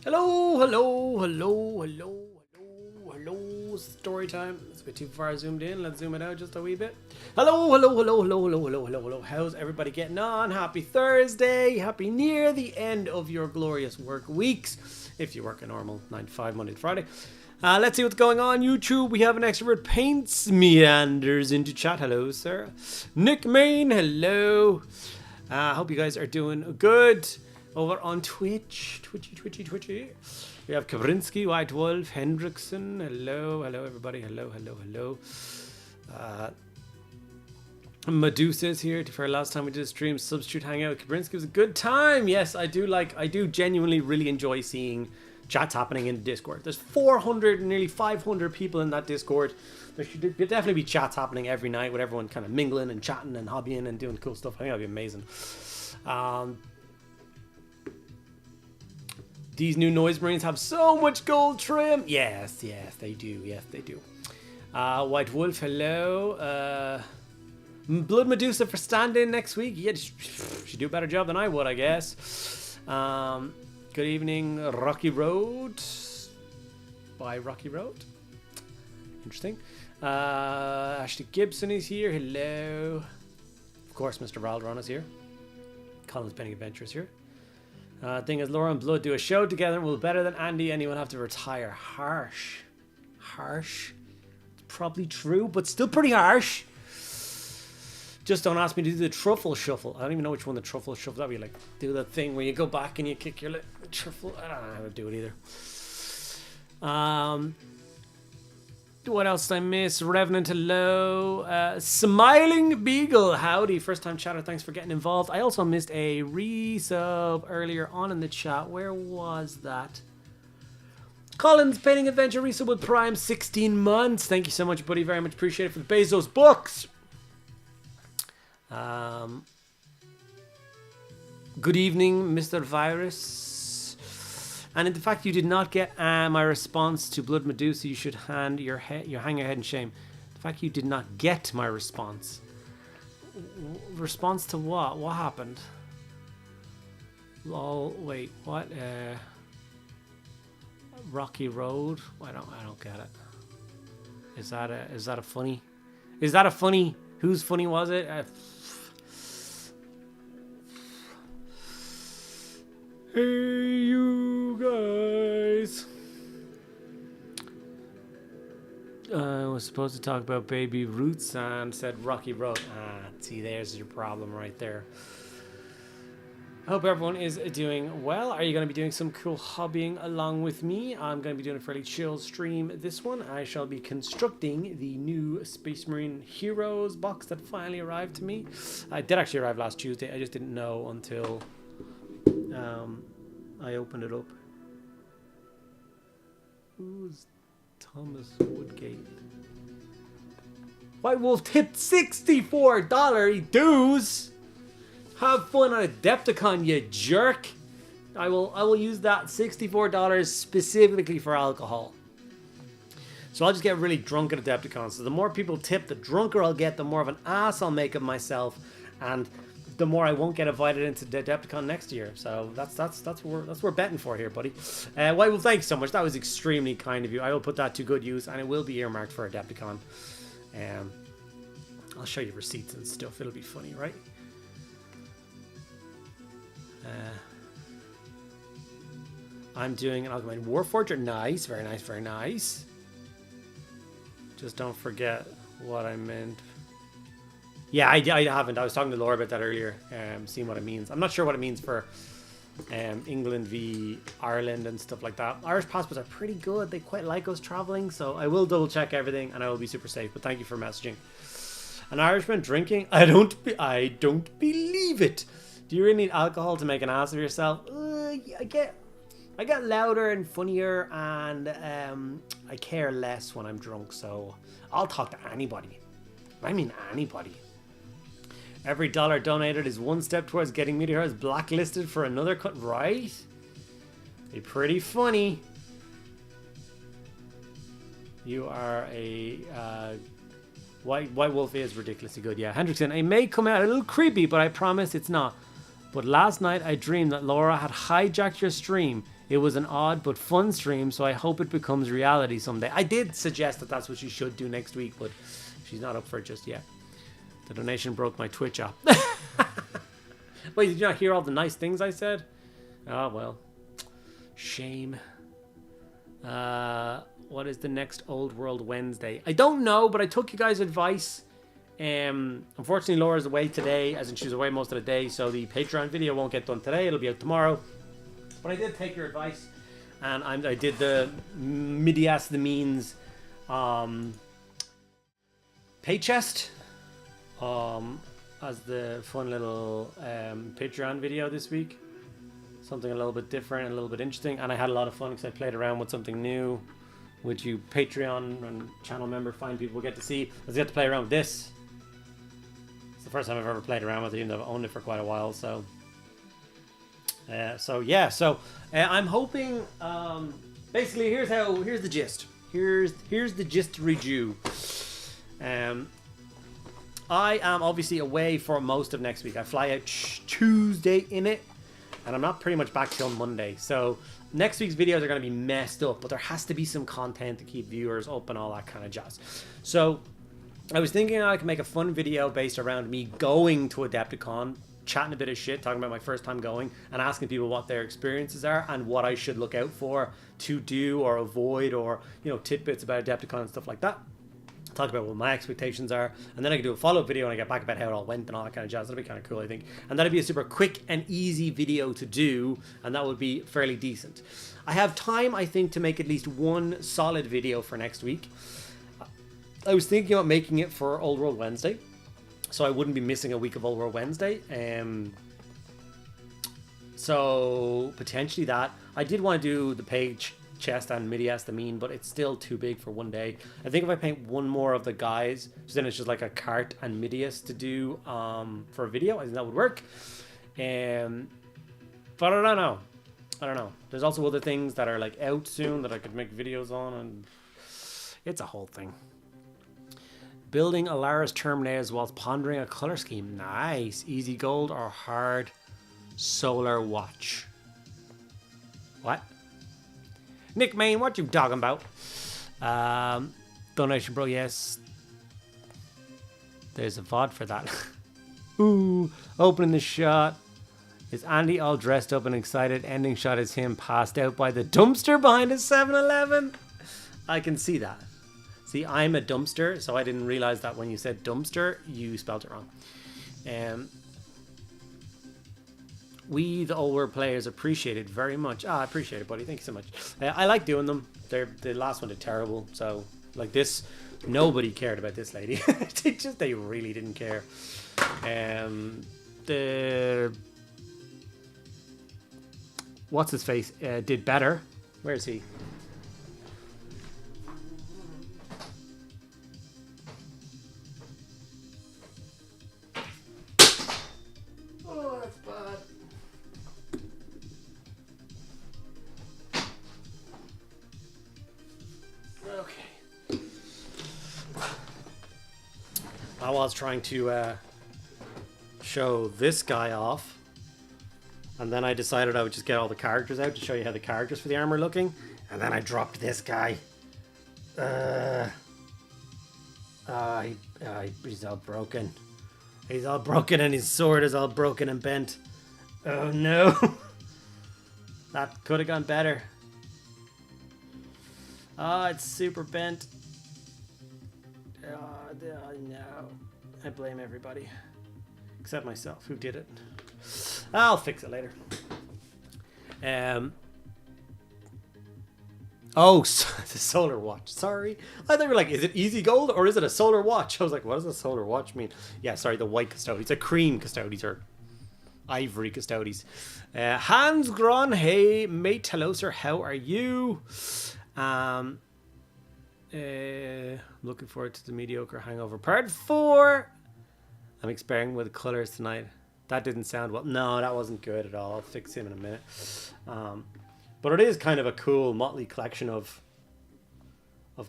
Hello, hello, hello, hello, hello, hello. Story time. It's a bit too far zoomed in. Let's zoom it out just a wee bit. Hello, hello, hello, hello, hello, hello, hello, hello. How's everybody getting on? Happy Thursday. Happy near the end of your glorious work weeks. If you work a normal 9 to 5, Monday to Friday. Let's see what's going on YouTube. We have an extrovert paints meanders into chat. Hello, sir. Nick Main, hello. Hope you guys are doing good. Over on Twitch. Twitchy. We have Kabrinsky, White Wolf, Hendrickson. Hello, hello, everybody. Hello, hello, hello. Medusa's here. For last time we did a stream, Substitute Hangout. Kabrinsky was a good time. Yes, I do genuinely really enjoy seeing chats happening in Discord. There's 400, nearly 500 people in that Discord. There should definitely be chats happening every night with everyone kind of mingling and chatting and hobbying and doing cool stuff. I think that'd be amazing. These new Noise Marines have so much gold trim. Yes, they do. Yes, they do. White Wolf, hello. Blood Medusa for stand-in next week. Yeah, should do a better job than I would, I guess. Good evening, Rocky Road. By Rocky Road. Interesting. Ashley Gibson is here. Hello. Of course, Mr. Raldron is here. Colin's Penning Adventures here. Thing is, Laura and Blood do a show together. Will better than Andy. Anyone have to retire? Harsh. It's probably true, but still pretty harsh. Just don't ask me to do the truffle shuffle. I don't even know which one the truffle shuffle. That'd be like do the thing where you go back and you kick your truffle. I don't know how to do it either. What else did I miss? Revenant, hello. Smiling Beagle, howdy. First time chatter, thanks for getting involved. I also missed a resub earlier on in the chat. Where was that? Colin's Painting Adventure resub with Prime 16 months. Thank you so much, buddy. Very much appreciated for the Bezos books. Good evening, Mr. Virus. And in the fact you did not get my response to Blood Medusa, you should hang your head in shame. The fact you did not get my response. Response to what? What happened? Lol. Wait. What? Rocky Road. I don't get it. Is that a funny? Is that a funny? Whose funny was it? Hey, you guys. I was supposed to talk about Baby Roots and said Rocky Road. See, there's your problem right there. I hope everyone is doing well. Are you going to be doing some cool hobbying along with me? I'm going to be doing a fairly chill stream this one. I shall be constructing the new Space Marine Heroes box that finally arrived to me. It did actually arrive last Tuesday. I just didn't know until I opened it up. Who's Thomas Woodgate? White Wolf tipped $64 dues. Have fun on Adepticon, you jerk. I will use that $64 specifically for alcohol. So I'll just get really drunk at Adepticon. So the more people tip, the drunker I'll get, the more of an ass I'll make of myself, and the more I won't get invited into the Adepticon next year. So that's what we're betting for here, buddy. White Wolf, thank you so much. That was extremely kind of you. I will put that to good use, and it will be earmarked for Adepticon. I'll show you receipts and stuff. It'll be funny, right? I'm doing an Alchemine Warforger. Nice, very nice, very nice. Just don't forget what I meant. Yeah, I haven't. I was talking to Laura about that earlier, seeing what it means. I'm not sure what it means for England v Ireland and stuff like that. Irish passports are pretty good. They quite like us traveling, so I will double check everything and I will be super safe. But thank you for messaging. An Irishman drinking? I don't believe it. Do you really need alcohol to make an ass of yourself? I get louder and funnier, and I care less when I'm drunk, so I'll talk to anybody. I mean anybody. Every dollar donated is one step towards getting Mediocre blacklisted for another cut, right? Be pretty funny. You are a White Wolf is ridiculously good. Yeah, Hendrickson, it may come out a little creepy, but I promise it's not. But last night I dreamed that Laura had hijacked your stream. It was an odd but fun stream, so I hope it becomes reality someday. I did suggest that that's what she should do next week, but she's not up for it just yet. The donation broke my Twitch app. Wait, did you not hear all the nice things I said? Oh, well. Shame. What is the next Old World Wednesday? I don't know, but I took you guys' advice. Unfortunately, Laura's away today, as in she's away most of the day, so the Patreon video won't get done today. It'll be out tomorrow. But I did take your advice, and I did the Midias the Means pay chest as the fun little Patreon video this week. Something a little bit different, a little bit interesting, and I had a lot of fun because I played around with something new, which you Patreon and channel member fine people get to see. I get to play around with this. It's the first time I've ever played around with it, even though I've owned it for quite a while. So I'm hoping. Basically, here's the gist. Here's the gist to read you. I am obviously away for most of next week. I fly out Tuesday in it. And I'm not pretty much back till Monday. So next week's videos are going to be messed up. But there has to be some content to keep viewers up and all that kind of jazz. So I was thinking I could make a fun video based around me going to Adepticon, chatting a bit of shit, talking about my first time going, and asking people what their experiences are and what I should look out for to do or avoid, or, you know, tidbits about Adepticon and stuff like that. Talk about what my expectations are, and then I can do a follow-up video when I get back about how it all went and all that kind of jazz. That'd be kind of cool, I think. And that'd be a super quick and easy video to do, and that would be fairly decent. I have time, I think, to make at least one solid video for next week. I was thinking about making it for Old World Wednesday, so I wouldn't be missing a week of Old World Wednesday. So potentially that. I did want to do the page chest and Midias the Mean, but it's still too big for one day. I think if I paint one more of the guys, so then it's just like a cart and Midias to do for a video, I think that would work. But I don't know. There's also other things that are like out soon that I could make videos on, and it's a whole thing. Building Alara's Terminators whilst pondering a color scheme. Nice. Easy gold or hard solar watch. What? Nick Main, what you talking about? Donation, bro, yes. There's a VOD for that. Ooh, opening the shot. Is Andy all dressed up and excited? Ending shot is him passed out by the dumpster behind a 7-Eleven. I can see that. See, I'm a dumpster, so I didn't realize that when you said dumpster, you spelled it wrong. We, the old world players, appreciate it very much. I appreciate it, buddy. Thank you so much. I like doing them. The last one did terrible. So, like this, nobody cared about this lady. They really didn't care. What's his face? Did better. Where is he? Oh, that's bad. Okay. I was trying to show this guy off, and then I decided I would just get all the characters out to show you how the characters for the armor are looking, and then I dropped this guy. He's all broken. He's all broken, and his sword is all broken and bent. Oh no. That could have gone better. Oh, it's super bent. No. I blame everybody. Except myself, who did it. I'll fix it later. Oh, the solar watch. Sorry. I thought you were like, is it easy gold or is it a solar watch? I was like, what does a solar watch mean? Yeah, sorry, the white custodies. A cream custodies or ivory custodies. Hans Gron, hey, mate. Hello, sir. How are you? Looking forward to the Mediocre Hangover Part 4. I'm experimenting with colors tonight. That didn't sound well. No, that wasn't good at all. I'll fix him in a minute. But it is kind of a cool motley collection of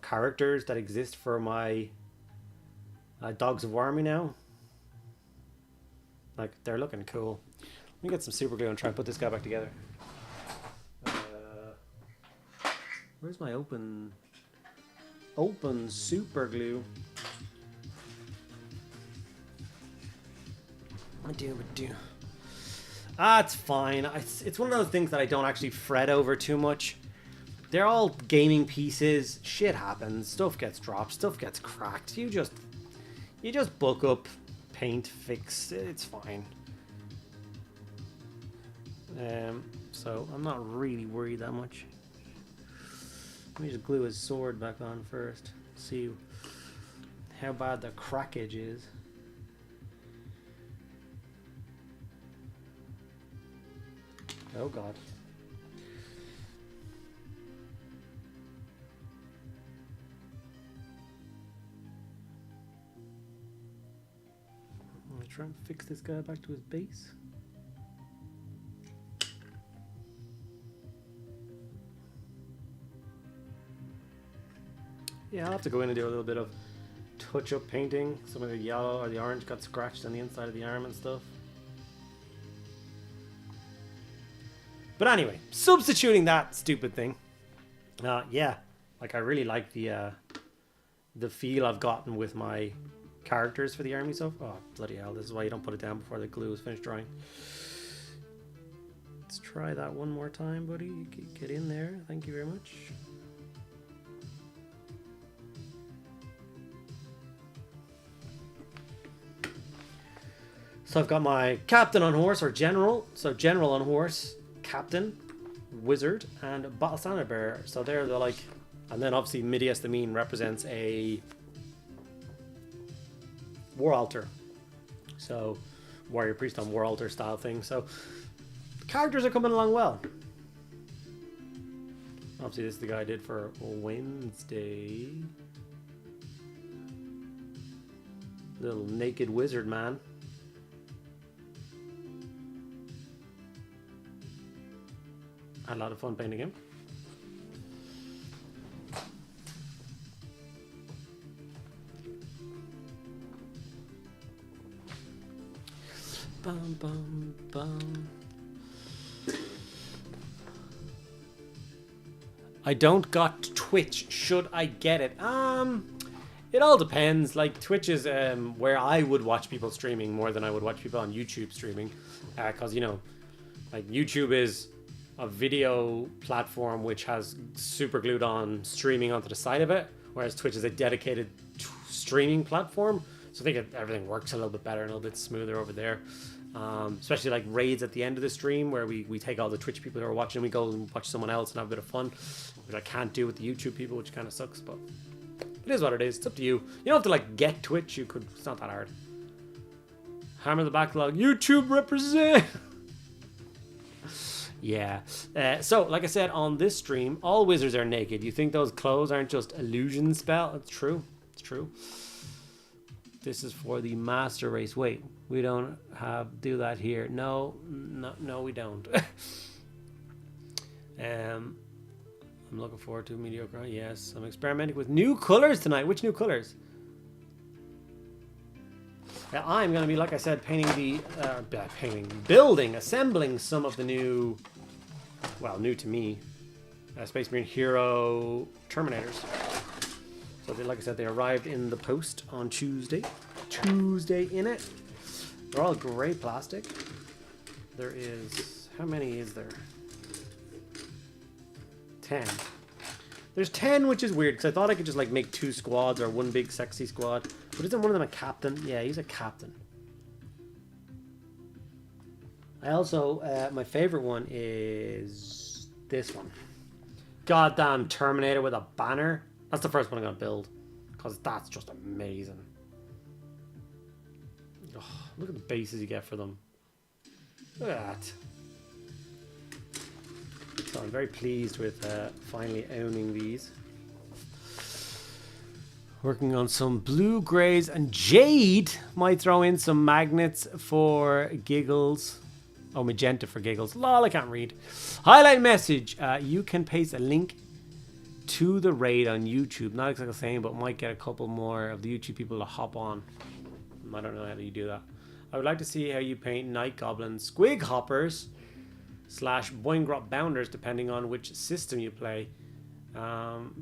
characters that exist for my Dogs of War army now. Like, they're looking cool. Let me get some super glue and try and put this guy back together. Where's my open super glue? I do. Ah, it's fine. It's one of those things that I don't actually fret over too much. They're all gaming pieces. Shit happens. Stuff gets dropped. Stuff gets cracked. You just book up, paint, fix. It's fine. So I'm not really worried that much. Let me just glue his sword back on first. See how bad the crackage is. Oh god. I'm gonna try and fix this guy back to his base. Yeah, I'll have to go in and do a little bit of touch-up painting. Some of the yellow or the orange got scratched on the inside of the arm and stuff. But anyway, substituting that stupid thing. Yeah, like I really like the feel I've gotten with my characters for the army stuff. Oh, bloody hell, this is why you don't put it down before the glue is finished drying. Let's try that one more time, buddy. Get in there. Thank you very much. So I've got my captain on horse, or general. So general on horse, captain, wizard, and battle standard bearer. So they're like, and then obviously Midias the Mean represents a war altar. So warrior priest on war altar style thing. So the characters are coming along well. Obviously this is the guy I did for Wednesday. Little naked wizard man. I had a lot of fun painting him. Bum, bum, bum. I don't got Twitch. Should I get it? It all depends. Like Twitch is where I would watch people streaming more than I would watch people on YouTube streaming, because you know, like YouTube is a video platform which has super glued on streaming onto the side of it, whereas Twitch is a dedicated streaming platform. So I think everything works a little bit better and a little bit smoother over there. Especially like raids at the end of the stream where we take all the Twitch people who are watching and we go and watch someone else and have a bit of fun, which I can't do with the YouTube people, which kind of sucks, but it is what it is. It's up to you. You don't have to like get Twitch. It's not that hard. Hammer the backlog. YouTube represent. Yeah. So, like I said, on this stream, all wizards are naked. You think those clothes aren't just illusion spell? It's true. It's true. This is for the master race. Wait, we don't do that here. No, we don't. I'm looking forward to Mediocre. Yes, I'm experimenting with new colors tonight. Which new colors? I'm going to be, like I said, assembling some of the new, well, new to me, Space Marine Hero Terminators. So, like I said, they arrived in the post on Tuesday. In it. They're all gray plastic. There is, how many is there? 10. There's 10, which is weird, because I thought I could just like make 2 squads or one big sexy squad. But isn't one of them a captain? Yeah, he's a captain. I also, my favorite one is this one. Goddamn Terminator with a banner. That's the first one I'm going to build, because that's just amazing. Oh, look at the bases you get for them. Look at that. So I'm very pleased with finally owning these. Working on some blue, grays, and jade. Might throw in some magnets for giggles. Oh, magenta for giggles. Lol, I can't read. Highlight message. You can paste a link to the raid on YouTube. Not exactly the same, but might get a couple more of the YouTube people to hop on. I don't know how you do that. I would like to see how you paint night goblins, squig hoppers / Boingrot bounders, depending on which system you play.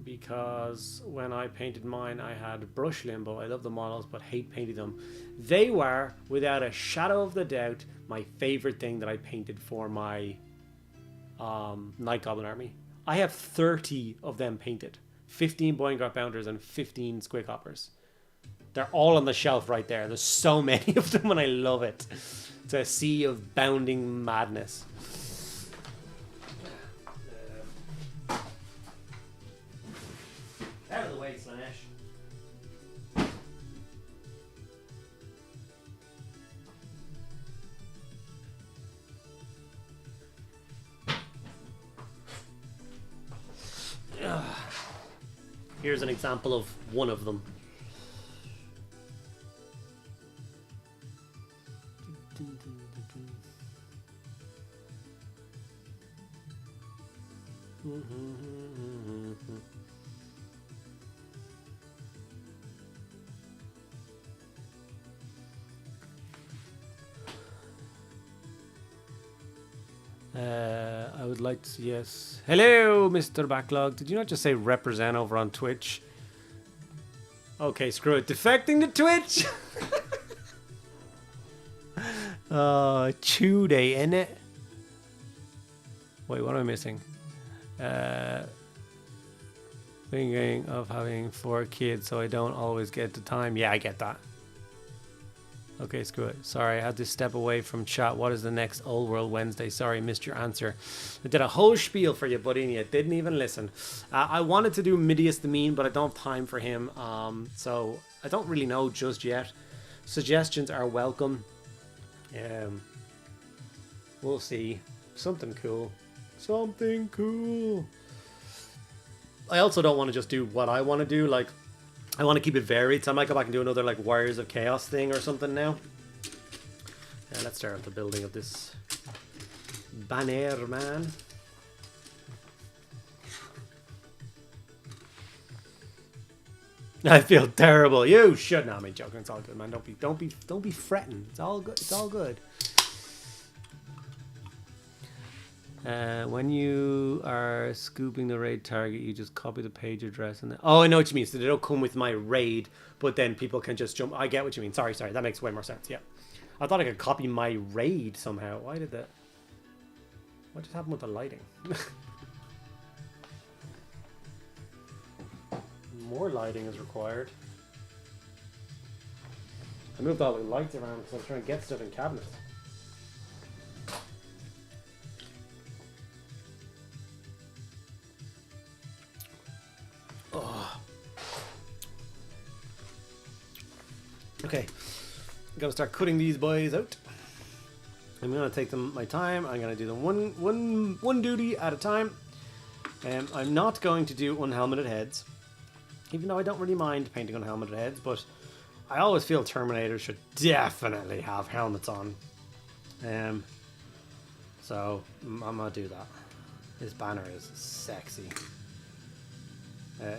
because when I painted mine, I had brush limbo. I love the models, but hate painting them. They were, without a shadow of the doubt, my favorite thing that I painted for my Night Goblin army. I have 30 of them painted. 15 Boingart Bounders and 15 Squig Hoppers. They're all on the shelf right there. There's so many of them and I love it. It's a sea of bounding madness. Out of the way, Slanesh. Here's an example of one of them. I would like to, yes. Hello, Mr. Backlog. Did you not just say represent over on Twitch? Okay, screw it. Defecting to Twitch? Chew day, innit? Wait, what am I missing? Thinking of having 4 kids, so I don't always get the time. Yeah, I get that. Okay, screw it. Sorry, I had to step away from chat. What is the next Old World Wednesday? Sorry, missed your answer. I did a whole spiel for you, buddy, and you didn't even listen. I wanted to do Midius the Mean, but I don't have time for him. So I don't really know just yet. Suggestions are welcome. We'll see. Something cool. Something cool. I also don't want to just do what I want to do. Like, I want to keep it varied, so I might go back and do another like Warriors of Chaos thing or something now. Let's start the building of this banner, man. I feel terrible. You should not. I'm joking. It's all good, man. Don't be fretting. It's all good. It's all good. When you are scooping the raid target, you just copy the page address and oh, I know what you mean. So they don't come with my raid, but then people can just jump. I get what you mean. Sorry. That makes way more sense. Yeah, I thought I could copy my raid somehow. Why did that? What just happened with the lighting? More lighting is required. I moved all the lights around because I was trying to get stuff in cabinets. Oh. Okay, I'm gonna start cutting these boys out. I'm gonna take them my time. I'm gonna do them one duty at a time. I'm not going to do unhelmeted heads, even though I don't really mind painting unhelmeted heads, but I always feel Terminators should definitely have helmets on. So I'm gonna do that. This banner is sexy.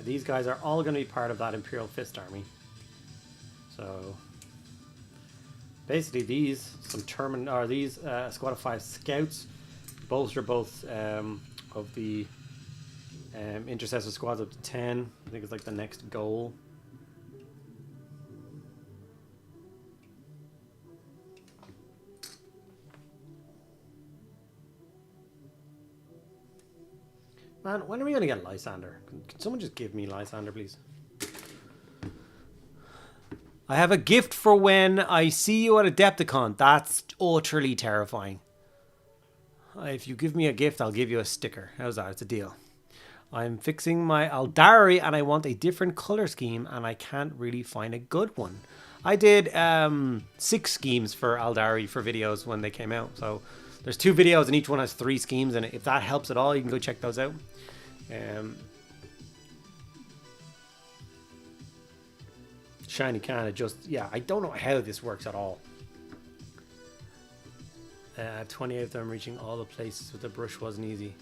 These guys are all going to be part of that Imperial Fist army. So basically, these a squad of 5 scouts bolster both of the intercessor squads up to 10. I think it's like the next goal. Man, when are we going to get Lysander? Can someone just give me Lysander, please? I have a gift for when I see you at Adepticon. That's utterly terrifying. If you give me a gift, I'll give you a sticker. How's that? It's a deal. I'm fixing my Aldari and I want a different color scheme and I can't really find a good one. I did 6 schemes for Aldari for videos when they came out. So there's 2 videos and each one has 3 schemes in it. If that helps at all, you can go check those out. Shiny can adjust. Yeah, I don't know how this works at all. 28 of them reaching all the places with the brush wasn't easy.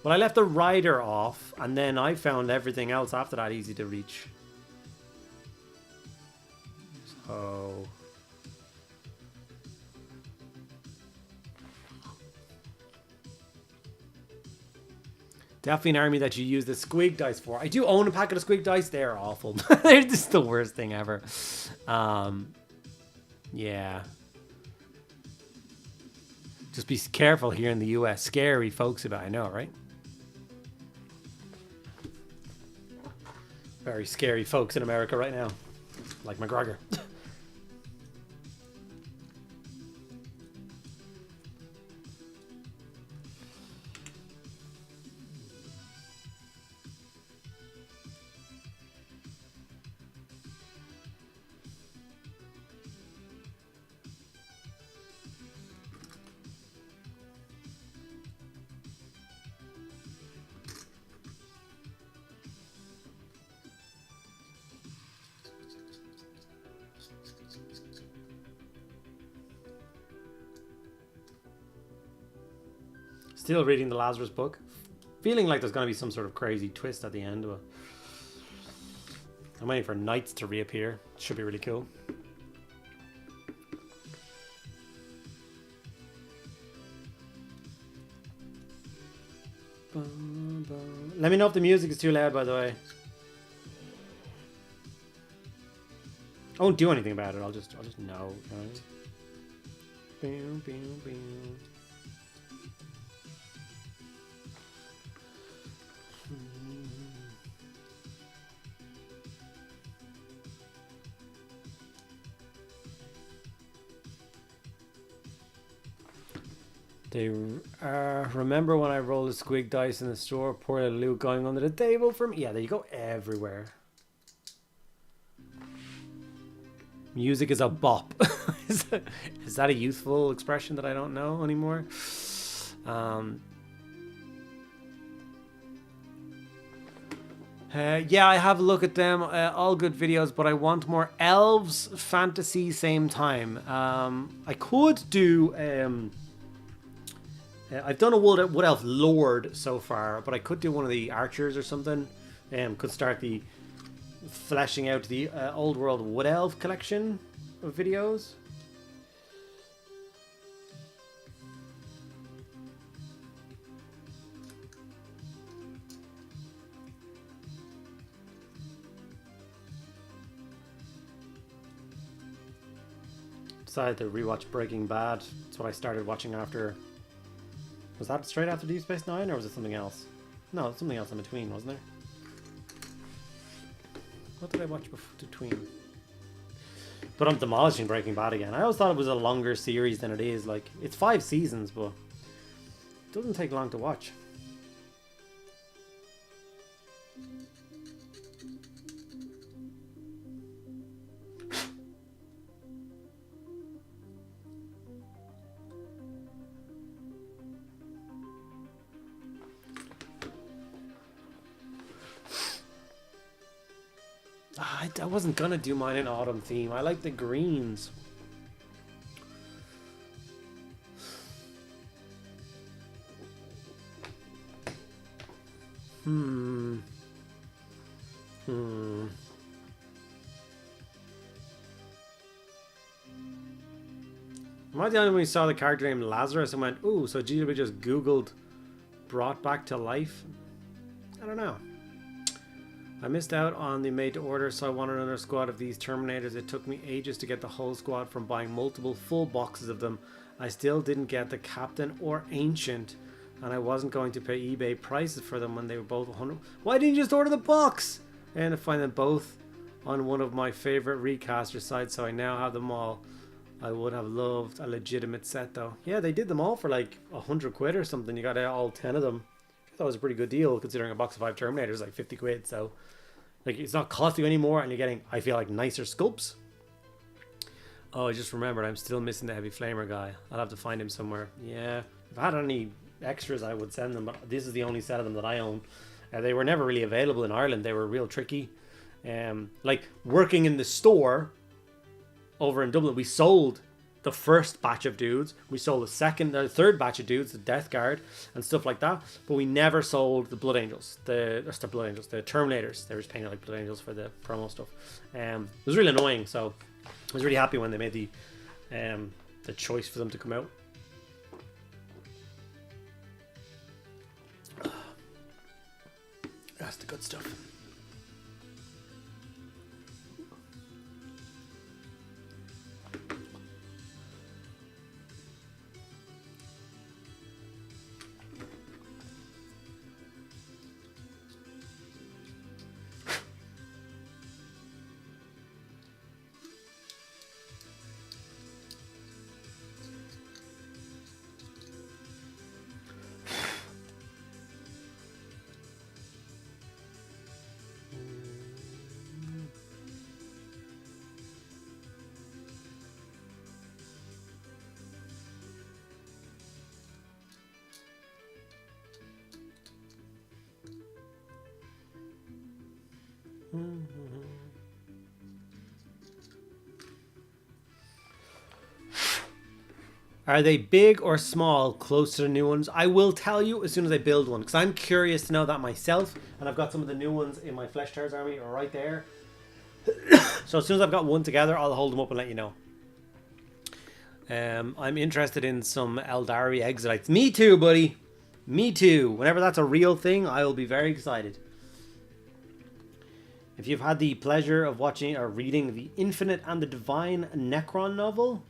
Well, I left the rider off and then I found everything else after that easy to reach. So Definitely an army that you use the squig dice for. I do own a packet of squig dice. They're awful. They're just the worst thing ever. Yeah. Just be careful here in the US. Scary folks about it. I know, right? Very scary folks in America right now. Like McGregor. Still reading the Lazarus book. Feeling like there's going to be some sort of crazy twist at the end. But I'm waiting for knights to reappear. Should be really cool. Let me know if the music is too loud, by the way. I won't do anything about it. I'll just know. They remember when I rolled a squig dice in the store, poor little Luke going under the table for me. Yeah, there you go, everywhere. Music is a bop. Is that a youthful expression that I don't know anymore? Yeah, I have a look at them. All good videos, but I want more elves, fantasy, same time. I could do... I've done a wood elf lord so far, but I could do one of the archers or something. Could start the fleshing out the old world wood elf collection of videos. Decided to rewatch Breaking Bad. That's what I started watching after. Was that straight after Deep Space Nine, or was it something else? No, it's something else in between, wasn't there? What did I watch between? But I'm demolishing Breaking Bad again. I always thought it was a longer series than it is. Like, it's 5 seasons, but it doesn't take long to watch. I wasn't gonna do mine in autumn theme. I like the greens. Am I the only one who saw the character named Lazarus and went, ooh, so GW just Googled brought back to life? I don't know. I missed out on the made to order, so I wanted another squad of these Terminators. It took me ages to get the whole squad from buying multiple full boxes of them. I still didn't get the Captain or Ancient, and I wasn't going to pay eBay prices for them when they were both 100. Why didn't you just order the box? And I find them both on one of my favorite recaster sites, so I now have them all. I would have loved a legitimate set though. Yeah, they did them all for like 100 quid or something. You got all 10 of them. I thought it was a pretty good deal considering a box of 5 Terminators is like 50 quid, so like it's not costing you anymore, and you're getting, I feel like, nicer sculpts. Oh, I just remembered I'm still missing the Heavy Flamer guy. I'll have to find him somewhere. Yeah, if I had any extras I would send them, but this is the only set of them that I own. They were never really available in Ireland. They were real tricky. Like working in the store over in Dublin, we sold the first batch of dudes. We sold the third batch of dudes, the Death Guard and stuff like that. But we never sold the Blood Angels, the Terminators. They were just paying like Blood Angels for the promo stuff. It was really annoying. So I was really happy when they made the choice for them to come out. That's the good stuff. Are they big or small close to the new ones? I will tell you as soon as I build one, because I'm curious to know that myself, and I've got some of the new ones in my Flesh Towers army right there. So as soon as I've got one together, I'll hold them up and let you know. I'm interested in some Eldari Exilites. Me too, buddy. Me too. Whenever that's a real thing, I will be very excited. If you've had the pleasure of watching or reading the Infinite and the Divine Necron novel,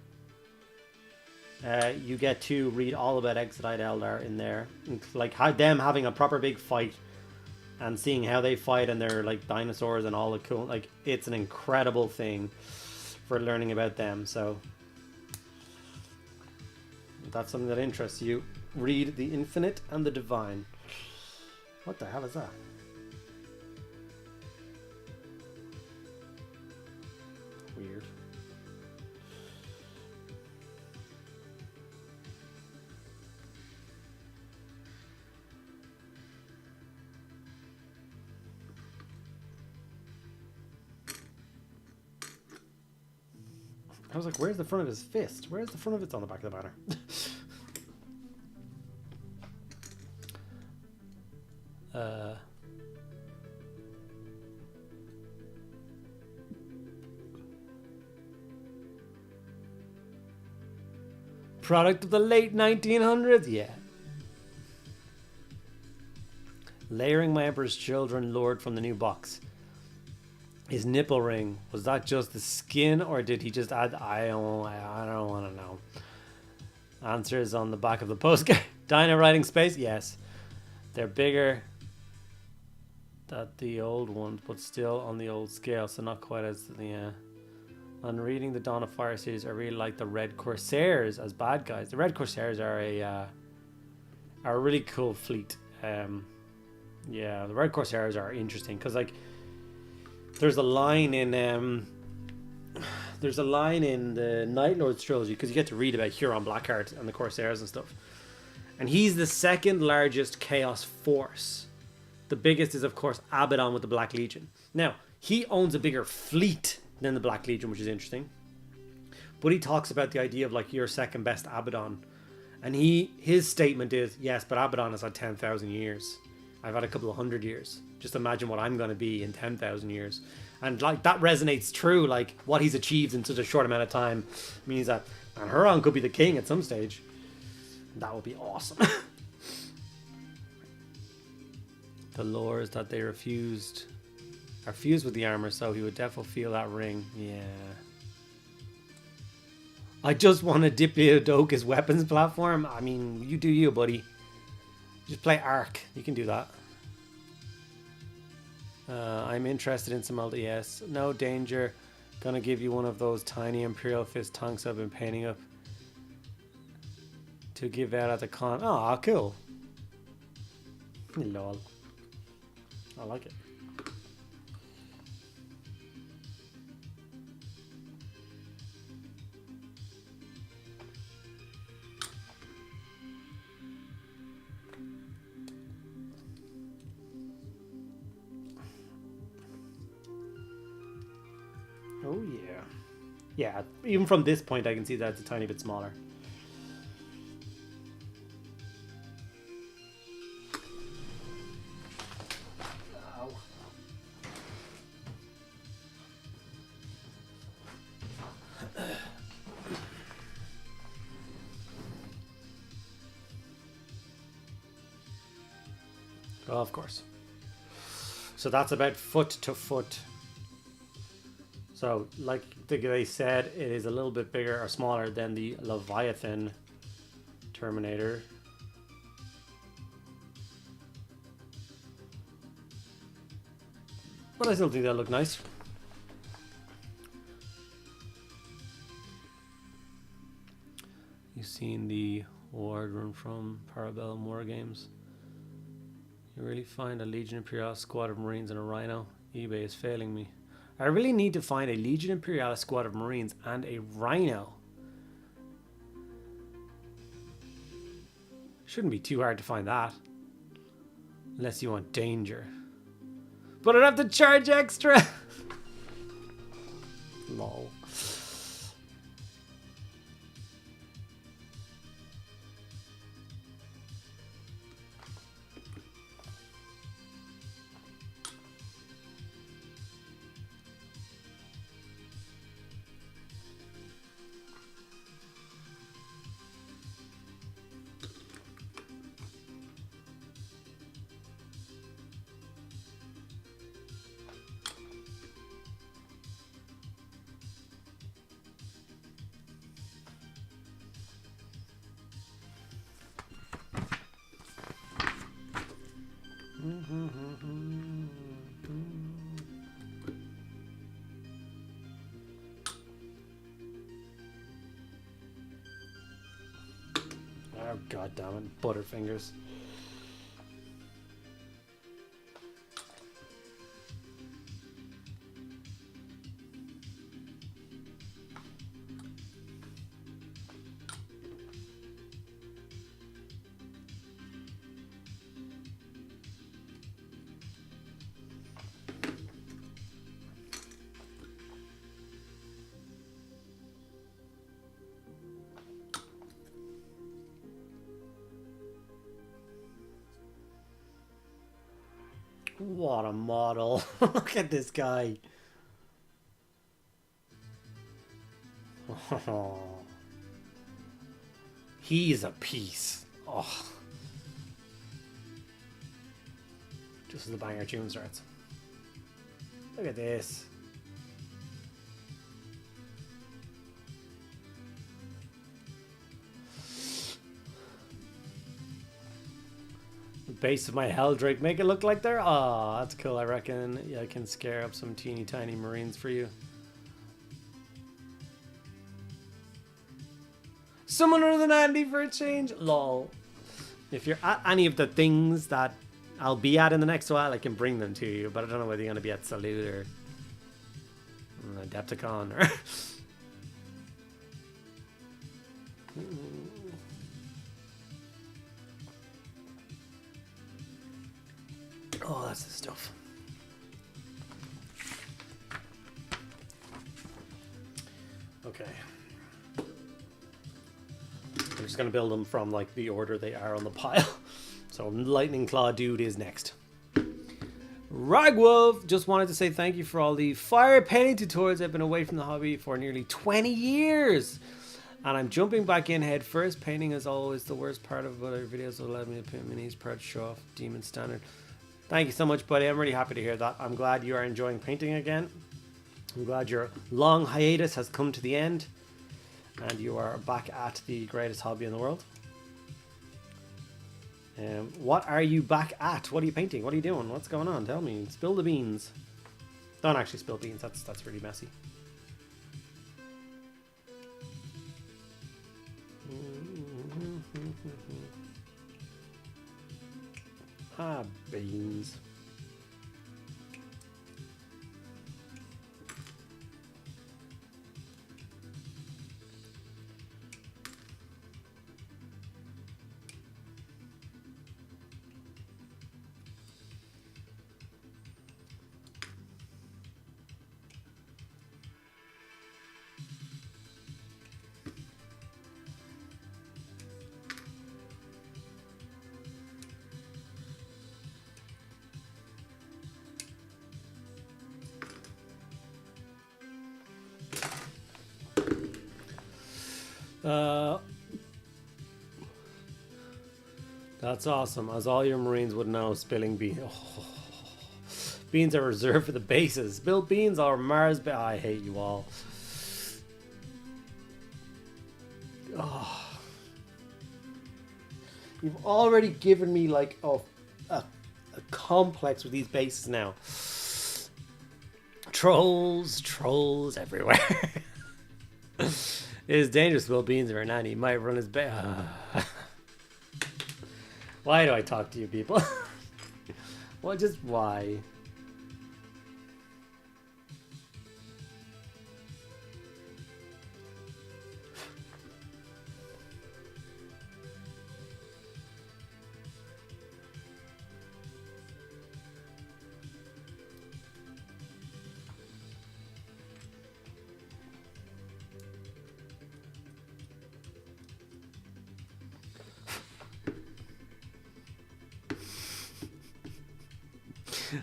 you get to read all about Exilite Eldar in there. Like them having a proper big fight and seeing how they fight and they're like dinosaurs and all the cool, like it's an incredible thing for learning about them. So if that's something that interests you, read the Infinite and the Divine. What the hell is that? Weird. I was like, where's the front of his fist? Where's the front of it on the back of the banner? Product of the late 1900s? Yeah. Layering my Emperor's Children lured from the new box. His nipple ring, was that just the skin or did he just add? I don't want to know. Answers on the back of the postcard. Dino writing space? Yes. They're bigger than the old ones, but still on the old scale, so not quite as the. On reading the Dawn of Fire series, I really like the Red Corsairs as bad guys. The Red Corsairs are a really cool fleet. Yeah, the Red Corsairs are interesting because like. There's a line in the Night Lords trilogy because you get to read about Huron Blackheart and the Corsairs and stuff. And he's the second largest Chaos force. The biggest is of course Abaddon with the Black Legion. Now, he owns a bigger fleet than the Black Legion, which is interesting. But he talks about the idea of like your second best Abaddon. And his statement is, yes, but Abaddon has had 10,000 years. I've had a couple of 100 years. Just imagine what I'm going to be in 10,000 years. And like that resonates true. Like what he's achieved in such a short amount of time means that man, Huron could be the king at some stage. That would be awesome. The lore is that they are fused with the armor, so he would definitely feel that ring. Yeah. I just want to Diplodocus weapons platform. I mean, you do you, buddy. Just play Ark. You can do that. I'm interested in some LDS. No danger. Gonna give you one of those tiny Imperial Fist tanks I've been painting up to give out at the con. Oh, cool. Lol. I like it. Oh yeah. Yeah, even from this point I can see that it's a tiny bit smaller. Oh, of course. So that's about foot to foot. So like they said, it is a little bit bigger or smaller than the Leviathan Terminator. But I still think they'll look nice. You've seen the award run from Parabellum Wargames. You really find a Legion Imperialis squad of Marines and a Rhino? eBay is failing me. I really need to find a Legion Imperialis squad of Marines and a Rhino. Shouldn't be too hard to find that. Unless you want danger. But I'd have to charge extra. Lol. Oh, god damn it, Butterfingers. What a model. Look at this guy. Oh. He's a piece. Oh. Just as the banger tune starts. Look at this. Base of my Helldrake, make it look like they're... Oh, that's cool. I reckon I can scare up some teeny tiny Marines for you. Someone other than Andy for a change? Lol. If you're at any of the things that I'll be at in the next while, I can bring them to you. But I don't know whether you're going to be at Salute or Adepticon or... Oh, that's the stuff. Okay. I'm just going to build them from like the order they are on the pile. So Lightning Claw Dude is next. Ragwolf just wanted to say thank you for all the fire painting tutorials. I've been away from the hobby for nearly 20 years. And I'm jumping back in head first. Painting is always the worst part of other videos that allowed me to paint minis, proud to show off Demon Standard. Thank you so much, buddy. I'm really happy to hear that. I'm glad you are enjoying painting again. I'm glad your long hiatus has come to the end and you are back at the greatest hobby in the world. What are you back at? What are you painting? What are you doing? What's going on? Tell me. Spill the beans. Don't actually spill beans. That's really messy. Ah, beans. That's awesome. As all your Marines would know, spilling beans. Oh, Beans are reserved for the bases. Build beans or Mars. I hate you all. Oh. You've already given me like a complex with these bases now. Trolls everywhere. It is dangerous. Will beans or nanny might run his Why do I talk to you people? Well, just why?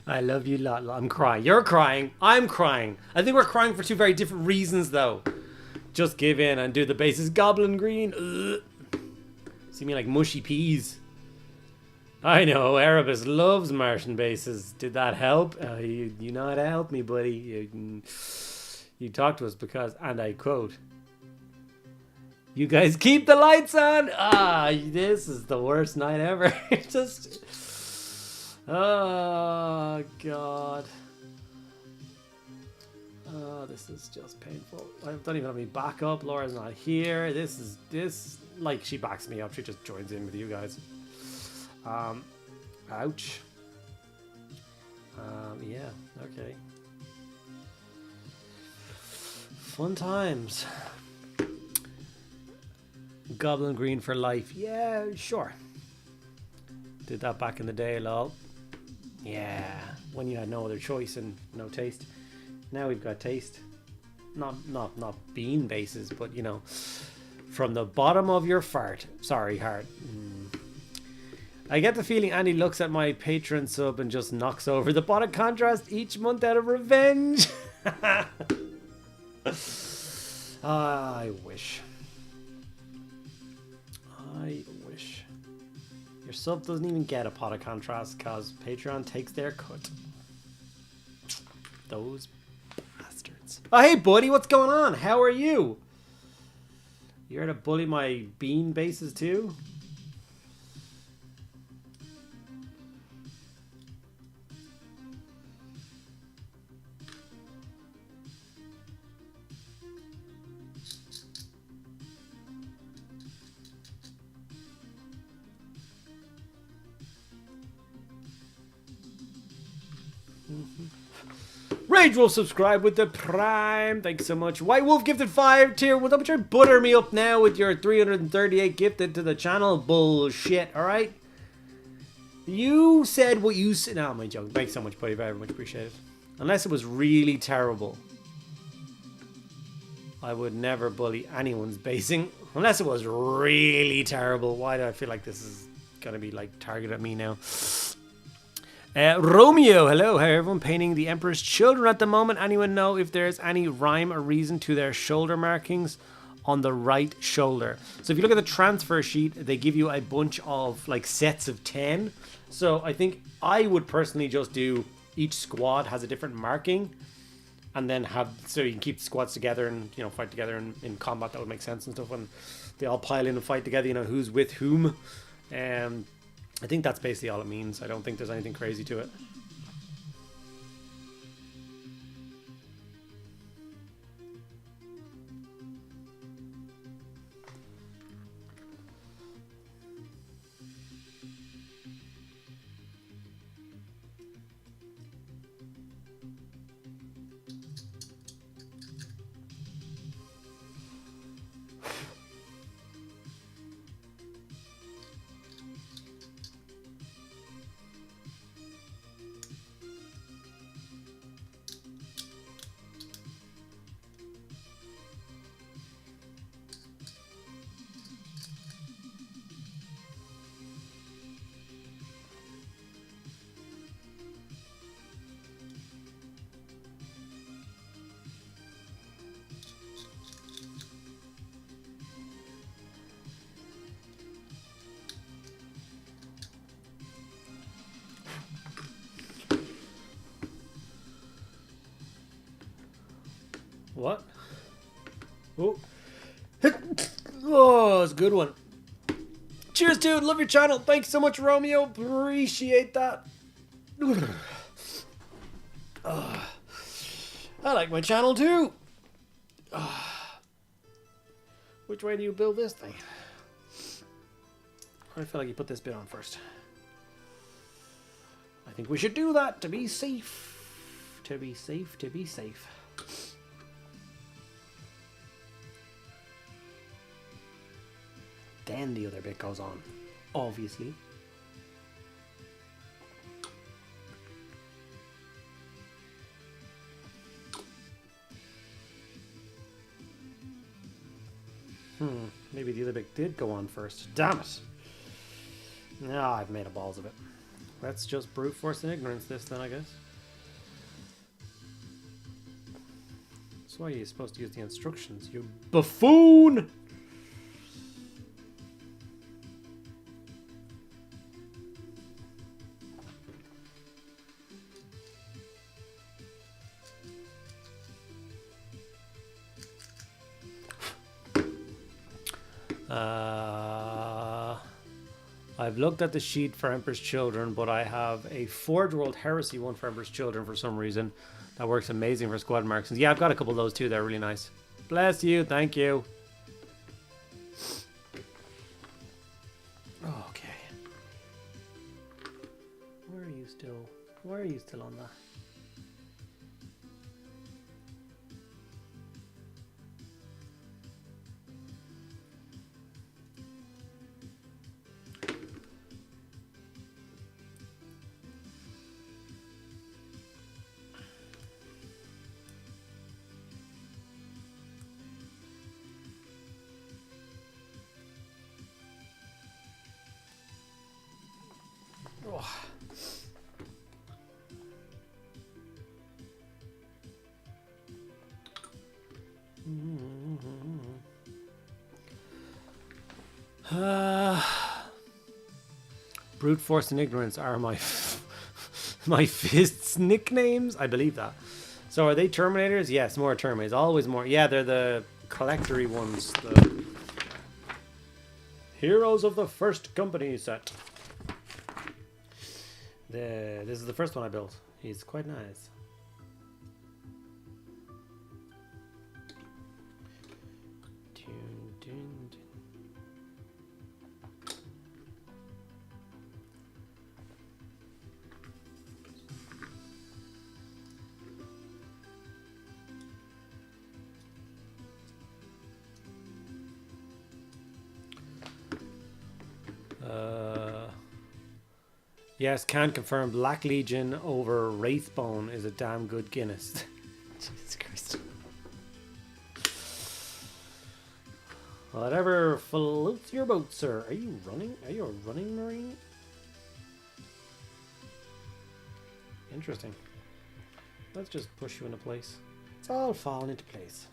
I love you lot. I'm crying. You're crying. I'm crying. I think we're crying for two very different reasons, though. Just give in and do the bases. Goblin green. Ugh. See me like mushy peas. I know. Erebus loves Martian bases. Did that help? You know how to help me, buddy. You talk to us because, and I quote, you guys keep the lights on. This is the worst night ever. Just... Oh, God. Oh, this is just painful. I don't even have any backup. Laura's not here. This, like, she backs me up. She just joins in with you guys. Ouch. Yeah, okay. Fun times. Goblin green for life. Yeah, sure. Did that back in the day, lol. Yeah, when you had no other choice and no taste. Now we've got taste. Not bean bases, but you know, from the bottom of your fart. Sorry, heart. I get the feeling Andy looks at my Patreon sub and just knocks over the bottom contrast each month out of revenge. I wish. Your sub doesn't even get a pot of contrast because Patreon takes their cut. Those bastards. Oh, hey, buddy, what's going on? How are you? You're to bully my bean bases too? Rage Wolf subscribe with the Prime. Thanks so much. White Wolf gifted 5 tier. Well, don't try to butter me up now with your 338 gifted to the channel. Bullshit, alright? You said what you said. No, my joke. Thanks so much, buddy. Very much appreciated. Unless it was really terrible. I would never bully anyone's basing. Unless it was really terrible. Why do I feel like this is going to be like targeted at me now? Romeo, hello. How everyone painting the Emperor's children at the moment? Anyone know if there's any rhyme or reason to their shoulder markings on the right shoulder? So if you look at the transfer sheet, they give you a bunch of like sets of 10. So I think I would personally just do each squad has a different marking, and then have so you can keep the squads together and you know fight together in combat. That would make sense and stuff when they all pile in and fight together. You know who's with whom. I think that's basically all it means. I don't think there's anything crazy to it. What? Oh. Oh, it's a good one. Cheers, dude. Love your channel. Thanks so much, Romeo. Appreciate that. I like my channel too. Which way do you build this thing? I feel like you put this bit on first. I think we should do that to be safe. To be safe, to be safe. Then the other bit goes on, obviously. Maybe the other bit did go on first. Damn it! No, I've made a balls of it. Let's just brute force and ignorance this then, I guess. That's why you're supposed to use the instructions, you buffoon! I've looked at the sheet for Emperor's Children, but I have a Forge World Heresy one for Emperor's Children for some reason. That works amazing for squad marks. Yeah, I've got a couple of those too. They're really nice. Bless you. Thank you. Okay. Why are you still on that? Brute force and ignorance are my my fists nicknames. I believe that. So are they Terminators? Yes, more Terminators. Always more. Yeah, they're the collectory ones. The Heroes of the First Company set. This is the first one I built. He's quite nice. Yes, can confirm Black Legion over Wraithbone is a damn good Guinness. Jesus Christ. Whatever floats your boat, sir. Are you running? Are you a running marine? Interesting. Let's just push you into place. It's all falling into place.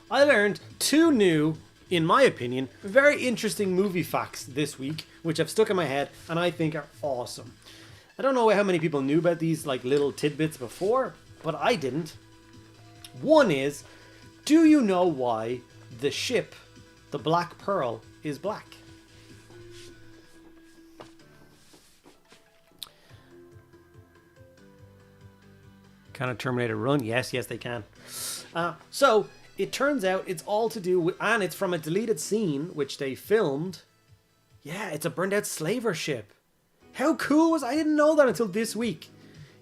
I learned 2 new, in my opinion, very interesting movie facts this week, which I've stuck in my head and I think are awesome. I don't know how many people knew about these like little tidbits before, but I didn't. One is, do you know why the ship, the Black Pearl, is black? Can a Terminator run? Yes, they can. So it turns out it's all to do with, and it's from a deleted scene which they filmed. Yeah, it's a burned out slaver ship. How cool was I didn't know that until this week.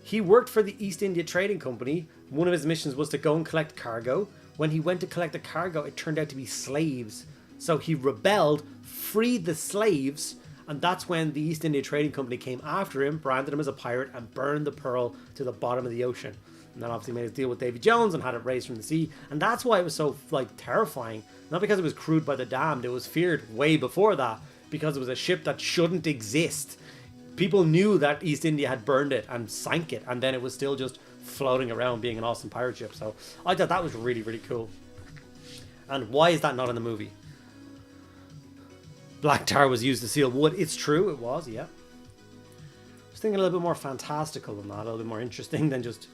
He worked for the East India Trading Company. One of his missions was to go and collect cargo. When he went to collect the cargo, it turned out to be slaves. So he rebelled, freed the slaves, and that's when the East India Trading Company came after him, branded him as a pirate, and burned the pearl to the bottom of the ocean. And then obviously made a deal with Davy Jones and had it raised from the sea. And that's why it was so like terrifying. Not because it was crewed by the damned. It was feared way before that. Because it was a ship that shouldn't exist. People knew that East India had burned it and sank it. And then it was still just floating around being an awesome pirate ship. So I thought that was really, really cool. And why is that not in the movie? Black tar was used to seal wood. It's true, it was, yeah. I was thinking a little bit more fantastical than that, a little bit more interesting than just...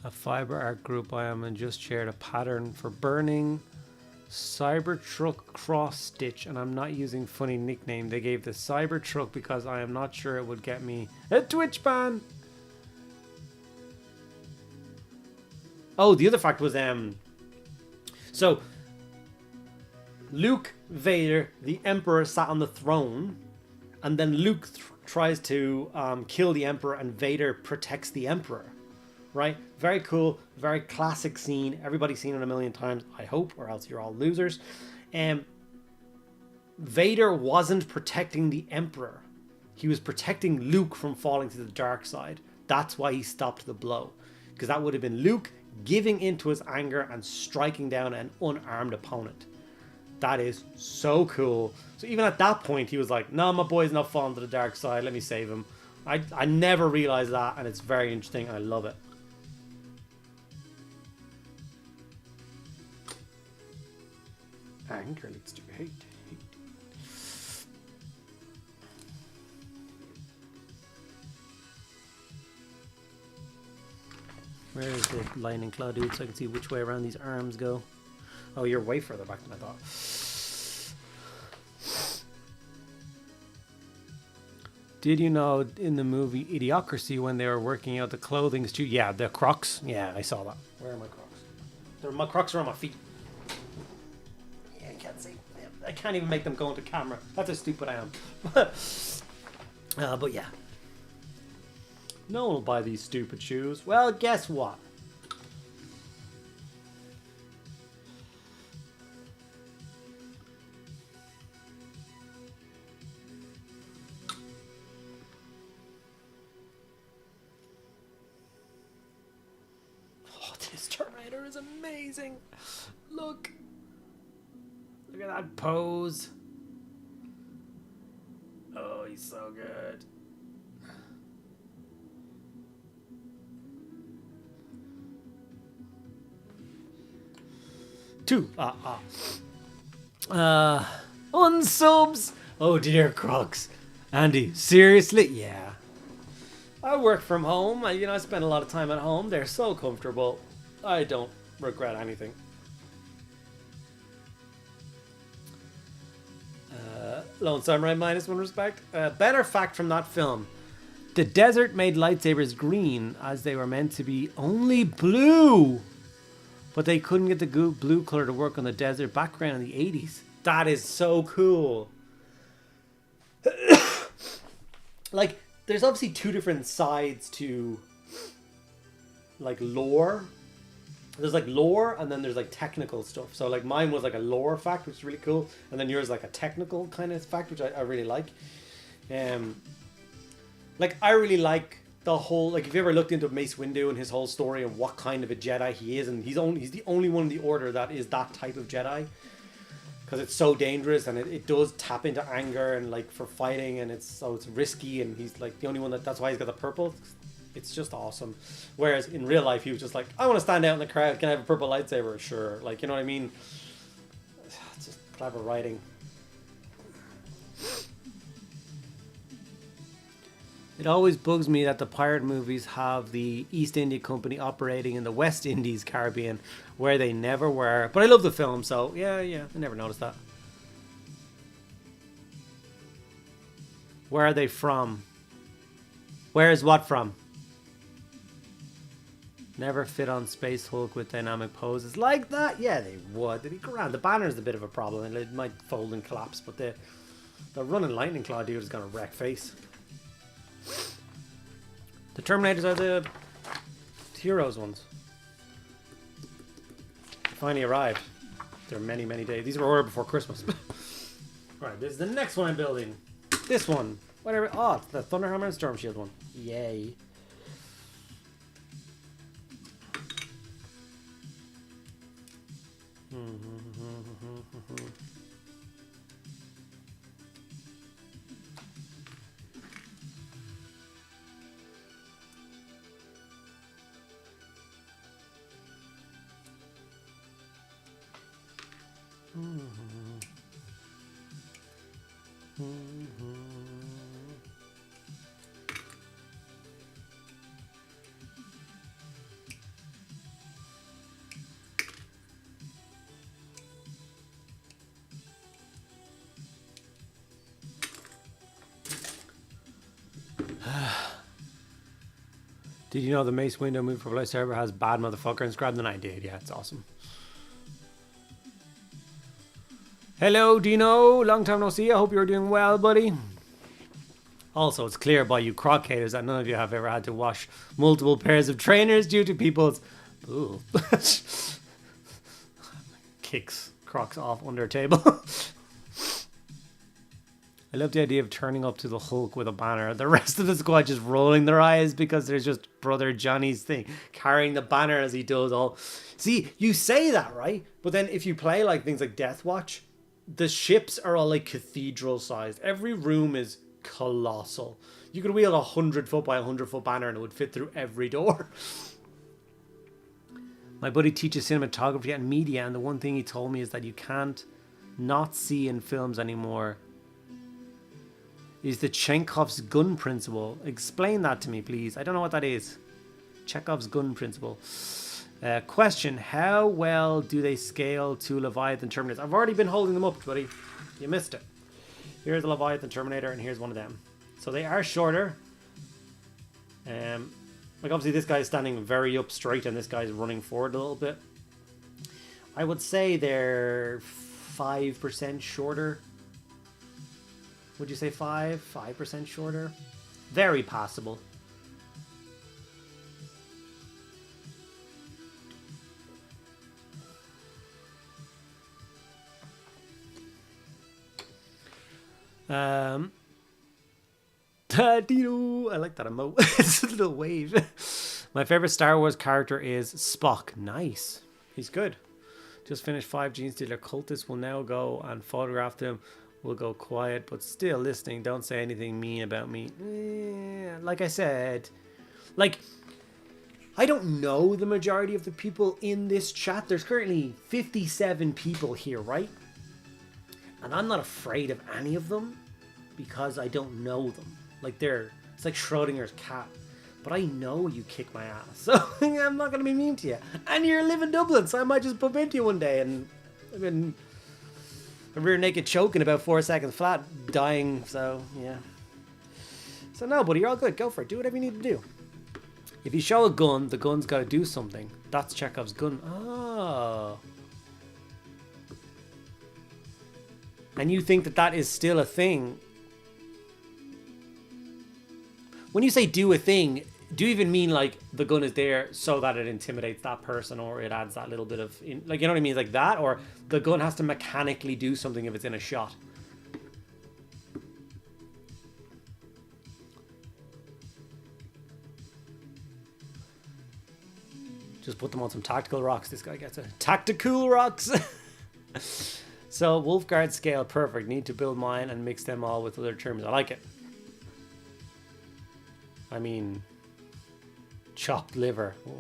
A fiber art group I am in just shared a pattern for burning Cybertruck cross stitch, and I'm not using funny nickname. They gave the Cybertruck because I am not sure it would get me a Twitch ban. Oh, the other fact was so Luke Vader, the Emperor, sat on the throne, and then Luke tries to kill the Emperor, and Vader protects the Emperor. Right? Very cool, very classic scene. Everybody's seen it a million times, I hope, or else you're all losers. Vader wasn't protecting the Emperor. He was protecting Luke from falling to the dark side. That's why he stopped the blow. Because that would have been Luke giving into his anger and striking down an unarmed opponent. That is so cool. So even at that point, he was like, no, my boy's not falling to the dark side. Let me save him. I never realized that, and it's very interesting. I love it. Anger leads to hate. Where is the lightning claw, dude, so I can see which way around these arms go? Oh, you're way further back than I thought. Did you know in the movie Idiocracy when they were working out the clothing studio? Yeah, the Crocs. Yeah, I saw that. Where are my Crocs? My Crocs are on my feet. I can't even make them go into camera. That's how stupid I am. But yeah. No one will buy these stupid shoes. Well, guess what? Oh, this Terminator is amazing. Look. Look at that pose. Oh, he's so good. Unsubs. Oh dear, Crocs. Andy, seriously? Yeah. I work from home. I spend a lot of time at home. They're so comfortable. I don't regret anything. Lone Samurai -1 respect. Better fact from that film. The desert made lightsabers green as they were meant to be only blue. But they couldn't get the blue color to work on the desert background in the 80s. That is so cool. Like, there's obviously two different sides to, like, lore. There's like lore and then there's like technical stuff. So like mine was like a lore fact, which is really cool, and then yours like a technical kind of fact, which I really like. Like I really like the whole, like if you ever looked into Mace Windu and his whole story and what kind of a Jedi he is, and he's the only one in the Order that is that type of Jedi, because it's so dangerous and it does tap into anger and like for fighting, and it's risky, and he's like the only one that's why he's got the purple. It's just awesome. Whereas in real life, he was just like, I want to stand out in the crowd. Can I have a purple lightsaber? Sure. Like, you know what I mean? It's just clever writing. It always bugs me that the pirate movies have the East India Company operating in the West Indies, Caribbean, where they never were. But I love the film, so yeah, I never noticed that. Where are they from? Where is what from? Never fit on Space Hulk with dynamic poses like that. Yeah, they would. They'd be grand. The banner's a bit of a problem, and it might fold and collapse, but the running lightning claw dude is gonna wreck face. The Terminators are the Heroes ones. They finally arrived. There are many, many days. These were ordered before Christmas. Alright, this is the next one I'm building. This one. Whatever. Oh, it's the Thunderhammer and Storm Shield one. Yay. Did you know the Mace Window move for Play server has bad motherfucker inscribed? And I did, yeah, it's awesome. Hello, Dino. Long time no see. I hope you're doing well, buddy. Also, it's clear by you croc haters that none of you have ever had to wash multiple pairs of trainers due to people's kicks crocs off under a table. I love the idea of turning up to the Hulk with a banner. The rest of the squad just rolling their eyes because there's just Brother Johnny's thing, carrying the banner as he does all. See, you say that, right? But then if you play like things like Death Watch, the ships are all like cathedral sized. Every room is colossal. You could wheel a 100-foot by 100-foot banner and it would fit through every door. My buddy teaches cinematography and media, and the one thing he told me is that you can't not see in films anymore is the Chekhov's gun principle. Explain that to me, please. I don't know what that is. Chekhov's gun principle. Question, how well do they scale to Leviathan Terminators? I've already been holding them up, buddy. You missed it. Here's the Leviathan Terminator, and here's one of them. So they are shorter. Like obviously this guy is standing very up straight, and this guy is running forward a little bit. I would say they're 5% shorter. Would you say 5% shorter? Very possible. Dino, I like that emote. It's a little wave. My favorite Star Wars character is Spock. Nice. He's good. Just finished 5 Gene Stealer. Cultists will now go and photograph them. We'll go quiet, but still listening. Don't say anything mean about me. Like I said, like, I don't know the majority of the people in this chat. There's currently 57 people here, right? And I'm not afraid of any of them because I don't know them. Like it's like Schrodinger's cat. But I know you kick my ass, so I'm not going to be mean to you. And you live in Dublin, so I might just bump into you one day and I've been rear naked choking about 4 seconds flat, dying, so yeah. So no, buddy, you're all good. Go for it. Do whatever you need to do. If you show a gun, the gun's got to do something. That's Chekhov's gun. Oh. And you think that that is still a thing. When you say do a thing, do you even mean like the gun is there so that it intimidates that person, or it adds that little bit of, like, you know what I mean? Like that, or the gun has to mechanically do something if it's in a shot? Just put them on some tactical rocks. This guy gets a tactical rocks. So Wolfguard scale, perfect. Need to build mine and mix them all with other terms. I like it. I mean, chopped liver. Oh.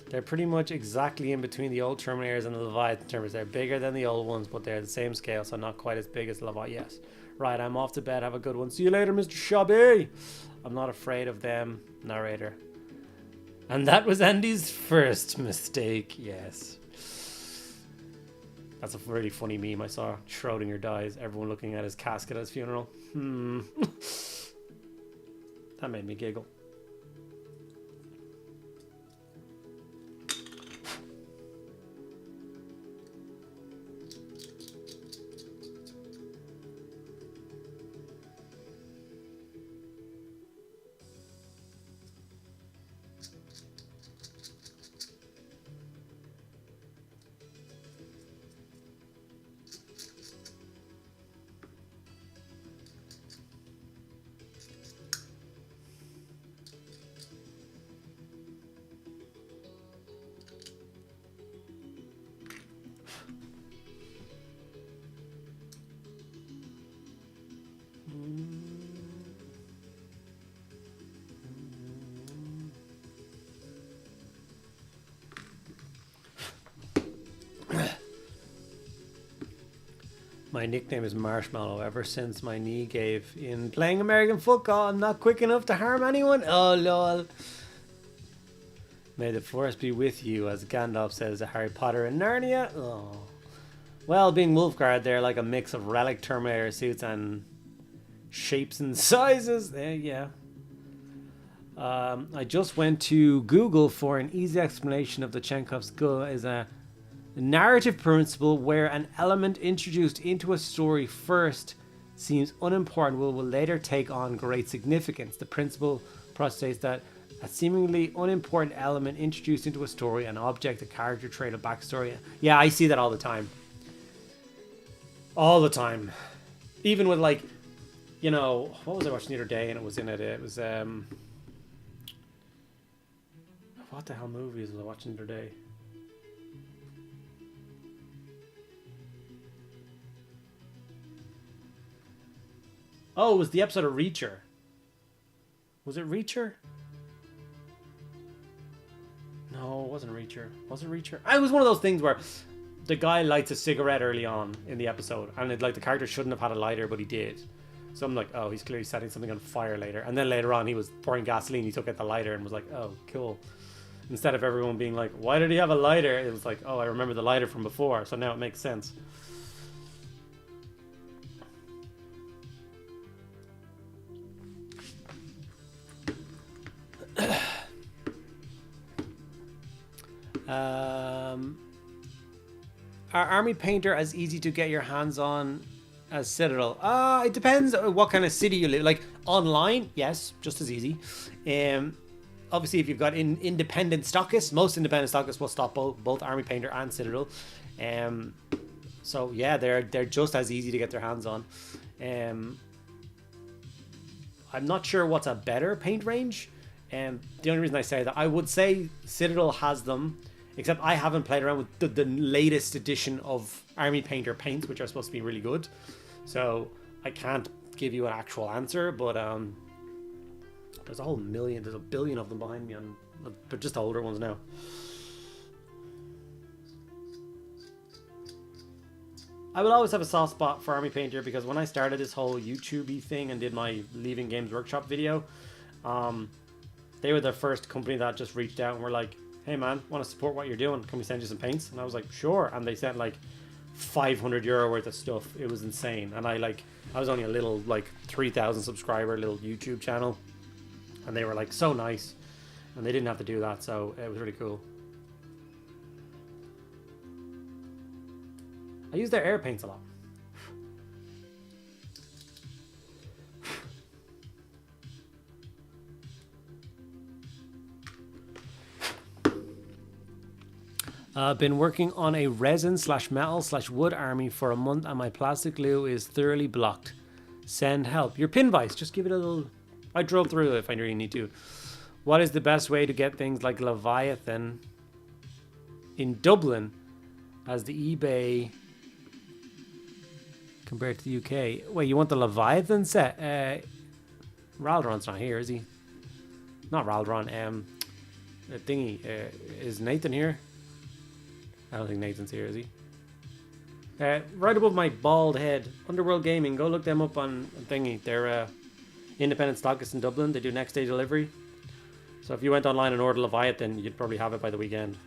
They're pretty much exactly in between the old Terminators and the Leviathan Terminators. They're bigger than the old ones, but they're the same scale, so not quite as big as Leviathan. Yes. Right, I'm off to bed. Have a good one. See you later, Mr. Shabby. I'm not afraid of them, narrator. And that was Andy's first mistake. Yes. That's a really funny meme I saw. Schrodinger dies. Everyone looking at his casket at his funeral. That made me giggle. My nickname is Marshmallow ever since my knee gave in playing American football. I'm not quick enough to harm anyone. Oh, lol. May the force be with you, as Gandalf says to Harry Potter in Narnia. Oh. Well, being Wolfguard, they're like a mix of relic Terminator suits and shapes and sizes. Yeah. I just went to Google for an easy explanation of the Chenkov's Go is a narrative principle where an element introduced into a story first seems unimportant will later take on great significance. The principle postulates that a seemingly unimportant element introduced into a story, an object, a character trait, a backstory. Yeah, I see that all the time. All the time. Even with, like, you know, what was I watching the other day and it was in it? It was, what the hell movies was I watching the other day? Oh, it was the episode of Reacher. Was it Reacher? No, it wasn't Reacher. Was it Reacher? It was one of those things where the guy lights a cigarette early on in the episode, and it, like, the character shouldn't have had a lighter, but he did. So I'm like, oh, he's clearly setting something on fire later. And then later on, he was pouring gasoline. He took out the lighter and was like, oh, cool. Instead of everyone being like, why did he have a lighter? It was like, oh, I remember the lighter from before, so now it makes sense. Are Army Painter as easy to get your hands on as Citadel? It depends what kind of city you live. Like, online, yes, just as easy. Obviously, if you've got independent stockists, most independent stockists will stock both Army Painter and Citadel. So yeah, they're just as easy to get their hands on. I'm not sure what's a better paint range. The only reason I say that, I would say Citadel has them, except I haven't played around with the latest edition of Army Painter paints, which are supposed to be really good. So I can't give you an actual answer, but there's a billion of them behind me, but just the older ones now. I will always have a soft spot for Army Painter because when I started this whole YouTube-y thing and did my Leaving Games Workshop video, they were the first company that just reached out and were like, hey man, want to support what you're doing? Can we send you some paints? And I was like, sure. And they sent like €500 worth of stuff. It was insane. And I was only a little, like, 3,000 subscriber little YouTube channel. And they were like so nice. And they didn't have to do that. So it was really cool. I use their air paints a lot. I've been working on a resin/metal/wood army for a month and my plastic glue is thoroughly blocked. Send help. Your pin vise, just give it a little... I drove through it if I really need to. What is the best way to get things like Leviathan in Dublin as the eBay compared to the UK? Wait, you want the Leviathan set? Raldron's not here, is he? Not Raldron. Thingy. Is Nathan here? I don't think Nathan's here, is he? Right above my bald head, Underworld Gaming. Go look them up on Thingy. They're independent stockists in Dublin. They do next day delivery. So if you went online and ordered Leviathan, you'd probably have it by the weekend.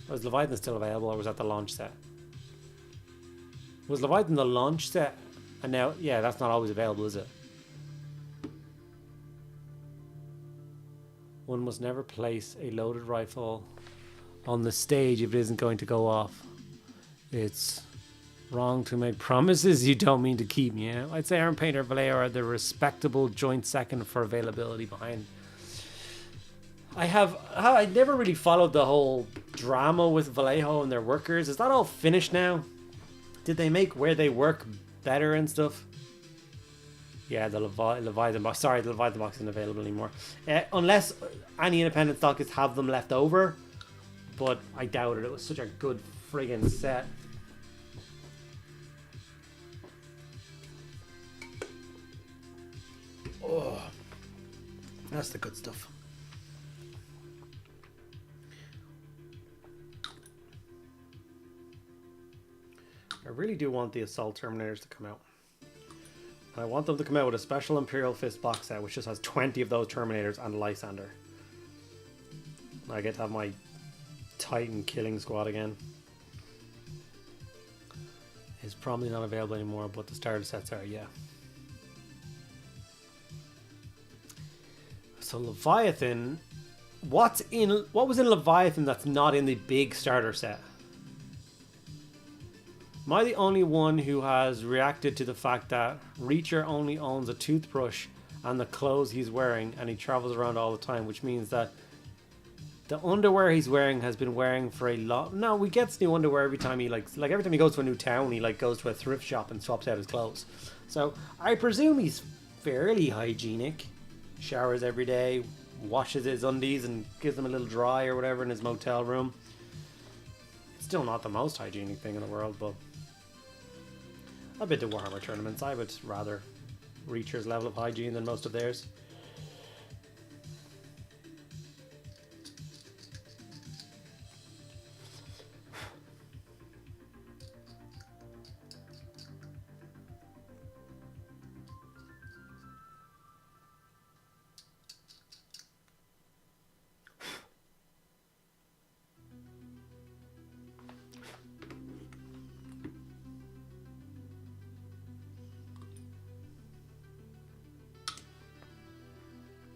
Was Leviathan still available, or was that the launch set? Was Leviathan the launch set? And now, yeah, that's not always available, is it? One must never place a loaded rifle on the stage if it isn't going to go off. It's wrong to make promises you don't mean to keep. Yeah, I'd say Arm Painter and Vallejo are the respectable joint second for availability behind. I never really followed the whole drama with Vallejo and their workers. Is that all finished now? Did they make where they work better and stuff? Yeah, the Leviathan box. Sorry, the Leviathan box isn't available anymore. Unless any independent stockists have them left over. But I doubt it. It was such a good friggin' set. Oh, that's the good stuff. I really do want the Assault Terminators to come out. And I want them to come out with a special Imperial Fist box set, which just has 20 of those Terminators and a Lysander. I get to have my Titan killing squad again. It's probably not available anymore, but the starter sets are, yeah. So Leviathan, what was in Leviathan that's not in the big starter set? Am I the only one who has reacted to the fact that Reacher only owns a toothbrush and the clothes he's wearing, and he travels around all the time, which means that the underwear he's wearing has been wearing for a lot. No, he gets new underwear every time he like every time he goes to a new town, he like goes to a thrift shop and swaps out his clothes. So I presume he's fairly hygienic, showers every day, washes his undies and gives them a little dry or whatever in his motel room. It's still not the most hygienic thing in the world, but I've been to Warhammer tournaments. I would rather Reacher's level of hygiene than most of theirs.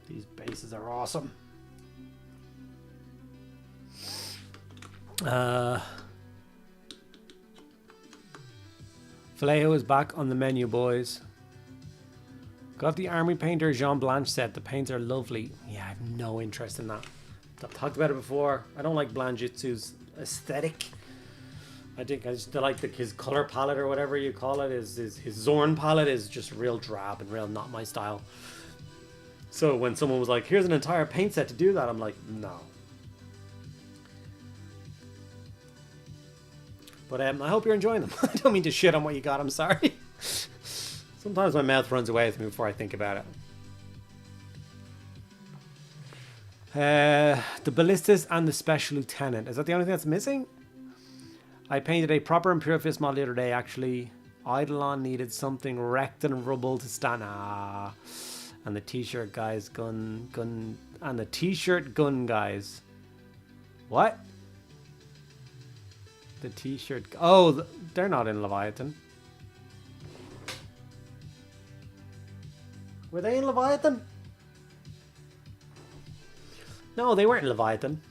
These bases are awesome. Vallejo is back on the menu, boys. Got the Army Painter Jean Blanche set. The paints are lovely. Yeah, I have no interest in that. I've talked about it before. I don't like Blanjitsu's aesthetic. I think I just like his color palette or whatever you call it. His Zorn palette is just real drab and real not my style. So when someone was like, here's an entire paint set to do that, I'm like, no. But I hope you're enjoying them. I don't mean to shit on what you got, I'm sorry. Sometimes my mouth runs away with me before I think about it. The Ballistas and the Special Lieutenant. Is that the only thing that's missing? I painted a proper Imperial Fist model the other day, actually. Eidolon needed something wrecked and rubble to stand. And the t-shirt guys, and the t-shirt gun guys. What? The t-shirt... Oh, they're not in Leviathan. Were they in Leviathan? No, they weren't in Leviathan.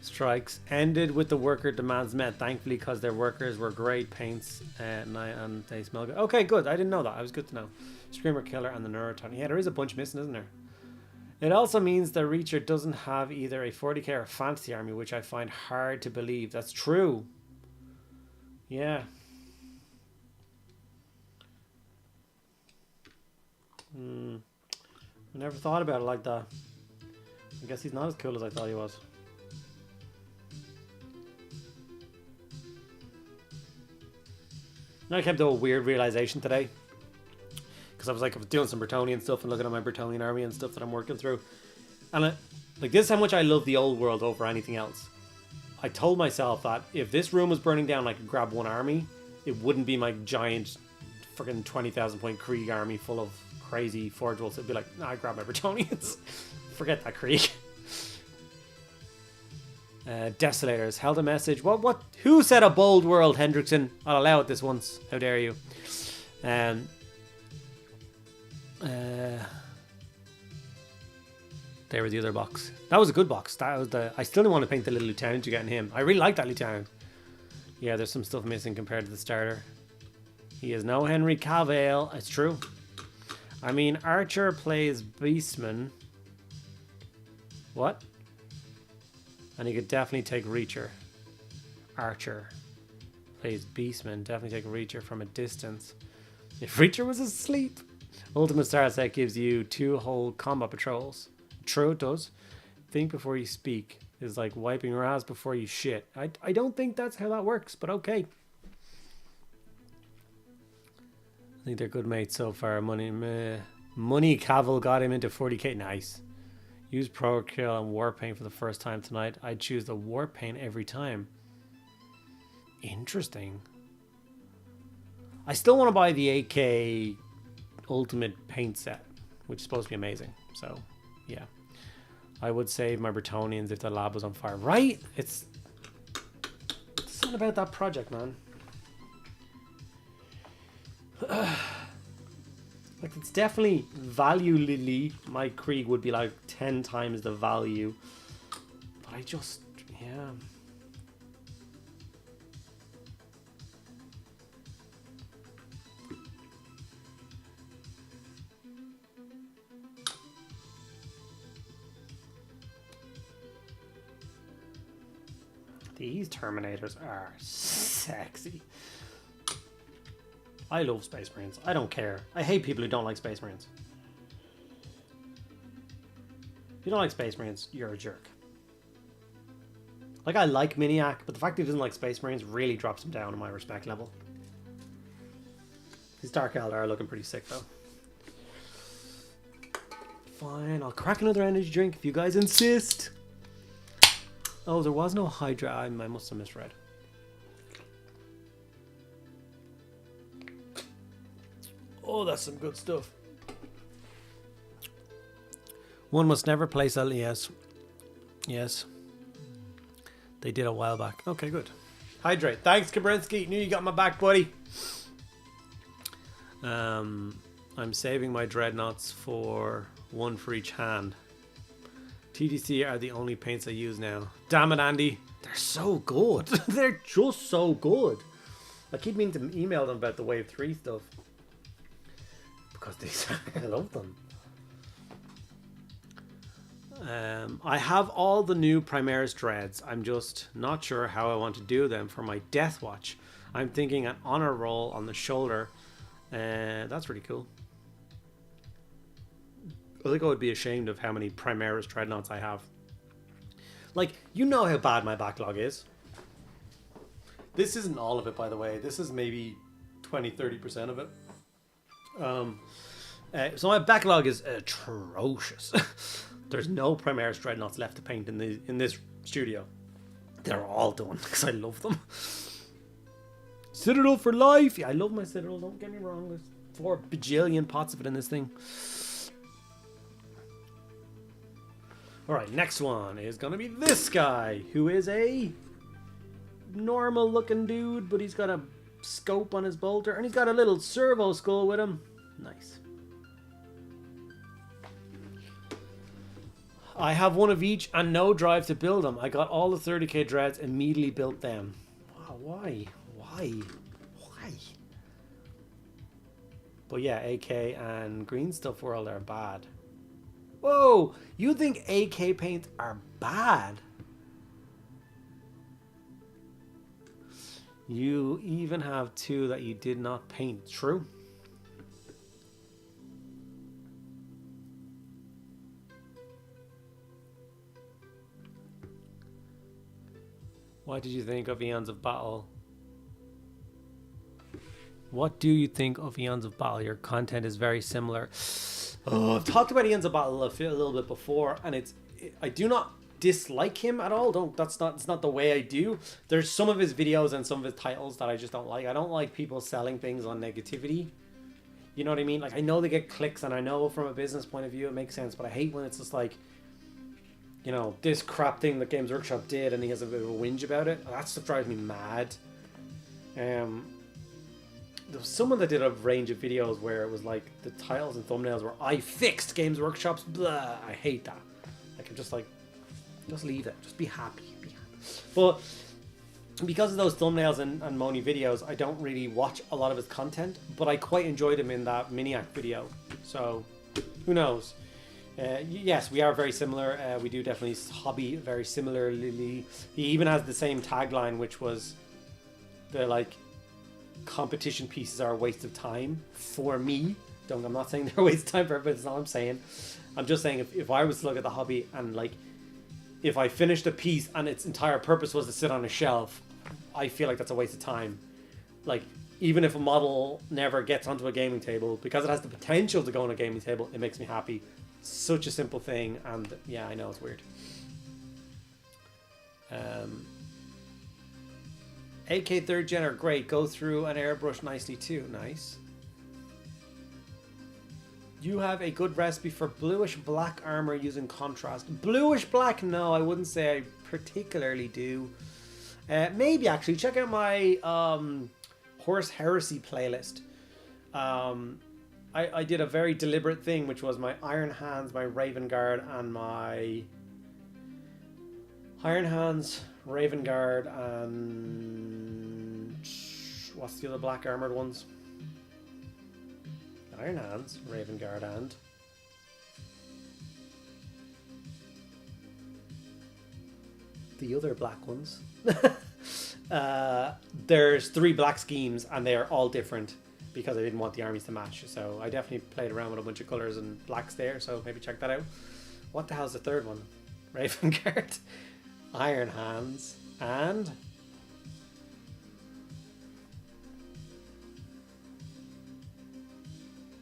Strikes ended with the worker demands met, thankfully, because their workers were great paints and they smell good. Okay, good. I didn't know that. It was good to know. Screamer Killer and the Neuroton. Yeah, there is a bunch missing, isn't there? It also means that Reacher doesn't have either a 40k or a fantasy army, which I find hard to believe. That's true. Yeah. I never thought about it like that. I guess he's not as cool as I thought he was. I came to a weird realization today, because I was doing some Bretonnian stuff and looking at my Bretonnian army and stuff that I'm working through, and this is how much I love the old world over anything else. I told myself that if this room was burning down and I could grab one army, it wouldn't be my giant freaking 20,000 point Krieg army full of crazy Forge Wolves. It'd be like, nah, I grab my Bretonnians. Forget that Krieg. Desolators held a message. What? Who said a bold world, Hendrickson? I'll allow it this once. How dare you? They were the other box. That was a good box. That was I still didn't want to paint the little lieutenant you get in him. I really like that lieutenant. Yeah, there's some stuff missing compared to the starter. He is no Henry Cavill. It's true. I mean, Archer plays Beastman. What? And he could definitely take Reacher. Archer plays Beastman. Definitely take Reacher from a distance. If Reacher was asleep. Ultimate Star Set gives you 2 whole combat patrols. True, it does. Think before you speak is like wiping your ass before you shit. I don't think that's how that works, but okay. I think they're good mates so far. Money Cavill got him into 40k. Nice. Use Pro Kill and Warpaint for the first time tonight. I'd choose the Warpaint every time. Interesting. I still want to buy the AK Ultimate Paint Set, which is supposed to be amazing. So, yeah. I would save my Bretonians if the lab was on fire. Right? It's something about that project, man. Like, it's definitely valuably, my Krieg would be like 10 times the value. But I just, yeah. These Terminators are sexy. I love Space Marines. I don't care. I hate people who don't like Space Marines. If you don't like Space Marines, you're a jerk. Like, I like Miniac, but the fact that he doesn't like Space Marines really drops him down in my respect level. His Dark Eldar are looking pretty sick, though. Fine, I'll crack another energy drink if you guys insist. Oh, there was no Hydra. I must have misread. Oh, that's some good stuff. One must never place a... Yes. Yes. They did a while back. Okay, good. Hydrate. Thanks, Kabrinsky. Knew you got my back, buddy. I'm saving my dreadnoughts for one for each hand. TDC are the only paints I use now. Damn it, Andy. They're so good. They're just so good. I keep meaning to email them about the Wave 3 stuff. Because I love them. I have all the new Primaris Dreads. I'm just not sure how I want to do them for my Death Watch. I'm thinking an honor roll on the shoulder. That's really cool. I think I would be ashamed of how many Primaris Dreadnoughts I have. Like, you know how bad my backlog is. This isn't all of it, by the way. This is maybe 20-30% of it. So my backlog is atrocious. There's no Primaris Dreadnoughts left to paint in this studio. They're all done because I love them. Citadel for life. Yeah, I love my Citadel. Don't get me wrong. There's 4 bajillion pots of it in this thing. All right, next one is gonna be this guy, who is a normal looking dude, but he's got a scope on his bolter and he's got a little servo skull with him. Nice. I have one of each and no drive to build them. I got all the 30k dreads, immediately built them. Wow, why? But yeah, AK and Green Stuff World are bad. Whoa, you think AK paints are bad? You even have 2 that you did not paint. True. What did you think of Eons of Battle? What do you think of Eons of Battle? Your content is very similar. Oh, I've talked about Eons of Battle a little bit before, and I do not dislike him at all. It's not the way I do. There's some of his videos and some of his titles that I just don't like. I don't like people selling things on negativity. You know what I mean? Like, I know they get clicks, and I know from a business point of view it makes sense, but I hate when it's just like, you know, this crap thing that Games Workshop did and he has a bit of a whinge about it. That stuff drives me mad. There was someone that did a range of videos where it was like the titles and thumbnails were "I fixed Games Workshop's blah." I hate that. Like, I'm just like, just leave it. Just be happy. But because of those thumbnails and Moni videos, I don't really watch a lot of his content, but I quite enjoyed him in that Miniac video. So who knows? Yes, we are very similar. We do definitely hobby very similarly. He even has the same tagline, which was the like, competition pieces are a waste of time for me. I'm not saying they're a waste of time for everybody. That's not what I'm saying. I'm just saying if I was to look at the hobby and like, if I finished a piece and its entire purpose was to sit on a shelf, I feel like that's a waste of time. Like, even if a model never gets onto a gaming table, because it has the potential to go on a gaming table, it makes me happy. Such a simple thing, and yeah, I know it's weird. AK 3rd gen are great. Go through and airbrush nicely too. Nice. You have a good recipe for bluish black armor using contrast. Bluish black? No, I wouldn't say I particularly do. Maybe actually check out my Horse Heresy playlist. I did a very deliberate thing, which was my Iron Hands, my Raven Guard, and my Iron Hands, Raven Guard, and what's the other black armored ones? Iron Hands, Raven Guard, and the other black ones. There's 3 black schemes, and they are all different because I didn't want the armies to match. So I definitely played around with a bunch of colors and blacks there. So maybe check that out. What the hell's the third one? Raven Guard, Iron Hands, and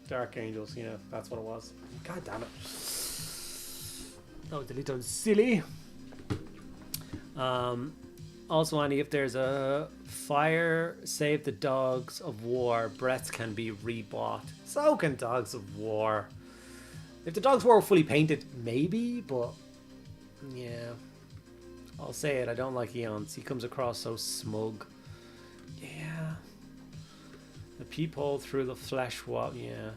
Dark Angels. Yeah, that's what it was. God damn it. That was a little silly. Also, Andy, if there's a fire, save the dogs of war. Breaths can be rebought. So can dogs of war. If the dogs of war were fully painted, maybe, but yeah. I'll say it, I don't like Eons. He comes across so smug. Yeah. The peephole through the flesh wall, yeah.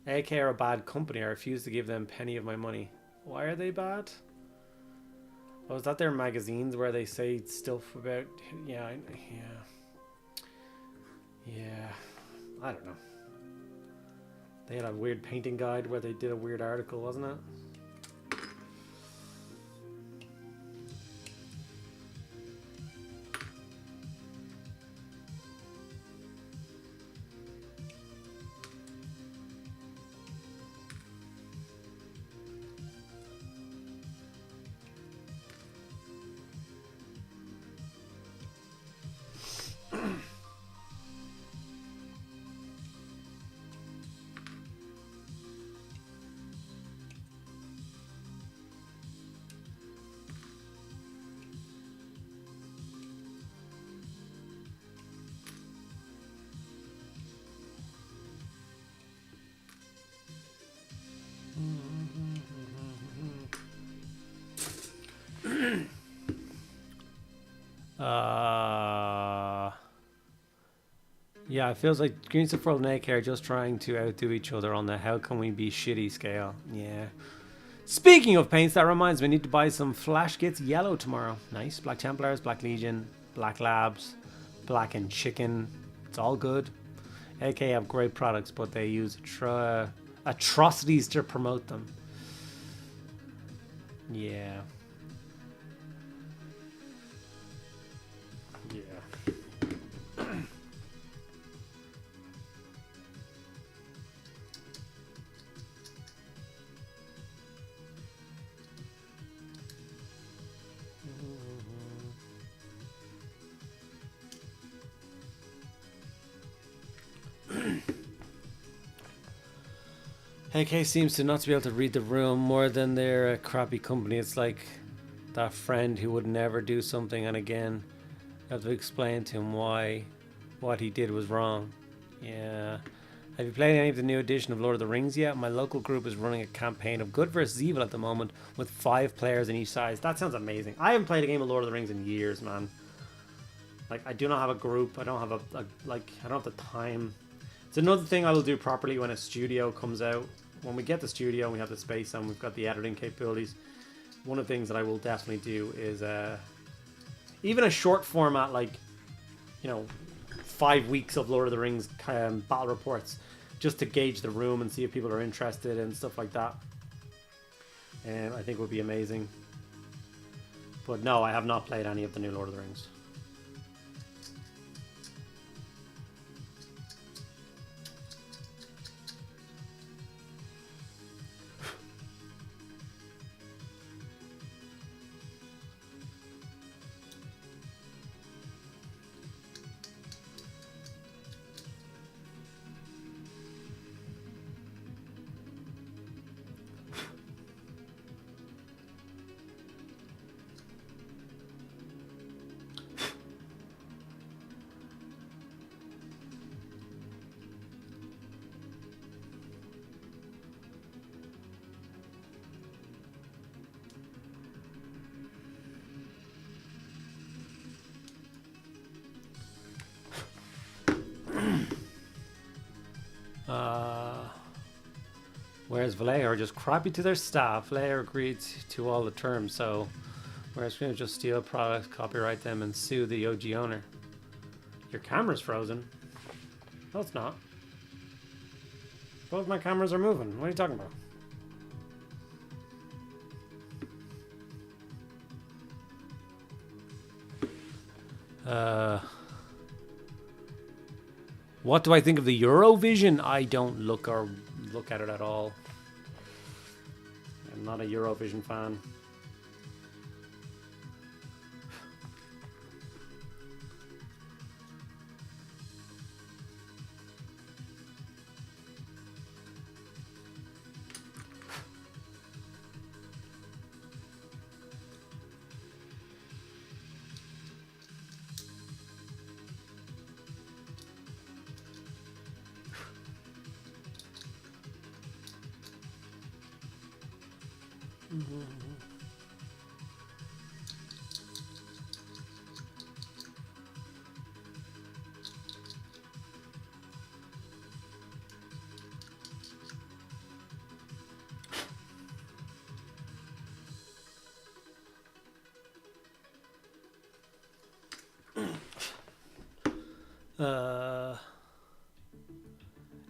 AK are a bad company. I refuse to give them a penny of my money. Why are they bad? Oh, is that their magazines where they say stuff about... Yeah, I don't know. They had a weird painting guide where they did a weird article, wasn't it? Yeah, it feels like Greens of World and AK are just trying to outdo each other on the how can we be shitty scale. Yeah. Speaking of paints, that reminds me, I need to buy some Flash Kits yellow tomorrow. Nice. Black Templars, Black Legion, Black Labs, Black and Chicken. It's all good. AK have great products, but they use atrocities to promote them. Yeah. Yeah. AK seems to not be able to read the room more than they're a crappy company. It's like that friend who would never do something, and again, you have to explain to him why what he did was wrong. Yeah. Have you played any of the new edition of Lord of the Rings yet? My local group is running a campaign of good versus evil at the moment with 5 players in each size. That sounds amazing. I haven't played a game of Lord of the Rings in years, man. Like, I do not have a group. I don't have I don't have the time. It's another thing I will do properly when a studio comes out. When we get the studio and we have the space and we've got the editing capabilities, one of the things that I will definitely do is even a short format, like, you know, 5 weeks of Lord of the Rings battle reports, just to gauge the room and see if people are interested and stuff like that. I think would be amazing. But no, I have not played any of the new Lord of the Rings. Whereas Vallejo are just crappy to their staff. Vallejo agreed to all the terms, so whereas we just steal products, copyright them, and sue the OG owner. Your camera's frozen. No, it's not. Both my cameras are moving. What are you talking about? What do I think of the Eurovision? I don't look at it at all. I'm not a Eurovision fan.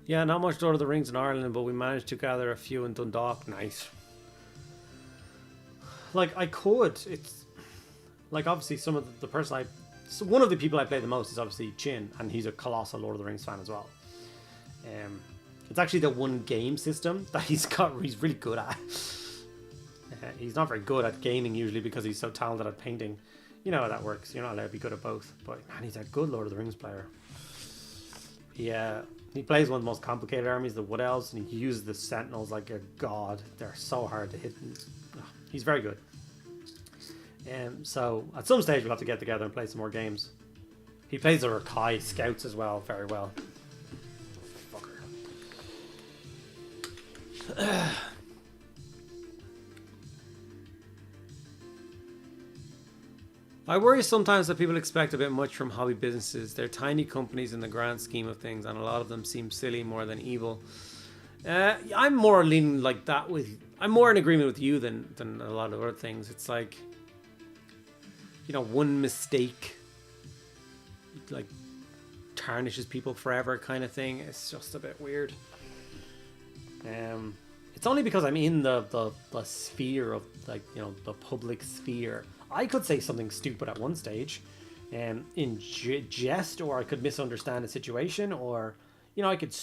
Yeah, not much Lord of the Rings in Ireland, but we managed to gather a few in Dundalk. Nice. Like, I could. It's like, obviously, some of the person so one of the people I play the most is obviously Chin, and he's a colossal Lord of the Rings fan as well. It's actually the one game system that he's really good at. He's not very good at gaming usually because he's so talented at painting. You know how that works. You're not allowed to be good at both. But man, he's a good Lord of the Rings player. Yeah, he plays one of the most complicated armies, the Wood Elves, and he uses the Sentinels like a god. They're so hard to hit. He's very good. So at some stage we'll have to get together and play some more games. He plays the Rakai Scouts as well, very well. Fucker. I worry sometimes that people expect a bit much from hobby businesses. They're tiny companies in the grand scheme of things, and a lot of them seem silly more than evil. I'm more leaning like that I'm more in agreement with you than a lot of other things. It's like, you know, one mistake like tarnishes people forever kind of thing. It's just a bit weird. It's only because I'm in the sphere of, like, you know, the public sphere. I could say something stupid at one stage, in jest, or I could misunderstand a situation, or, you know, I could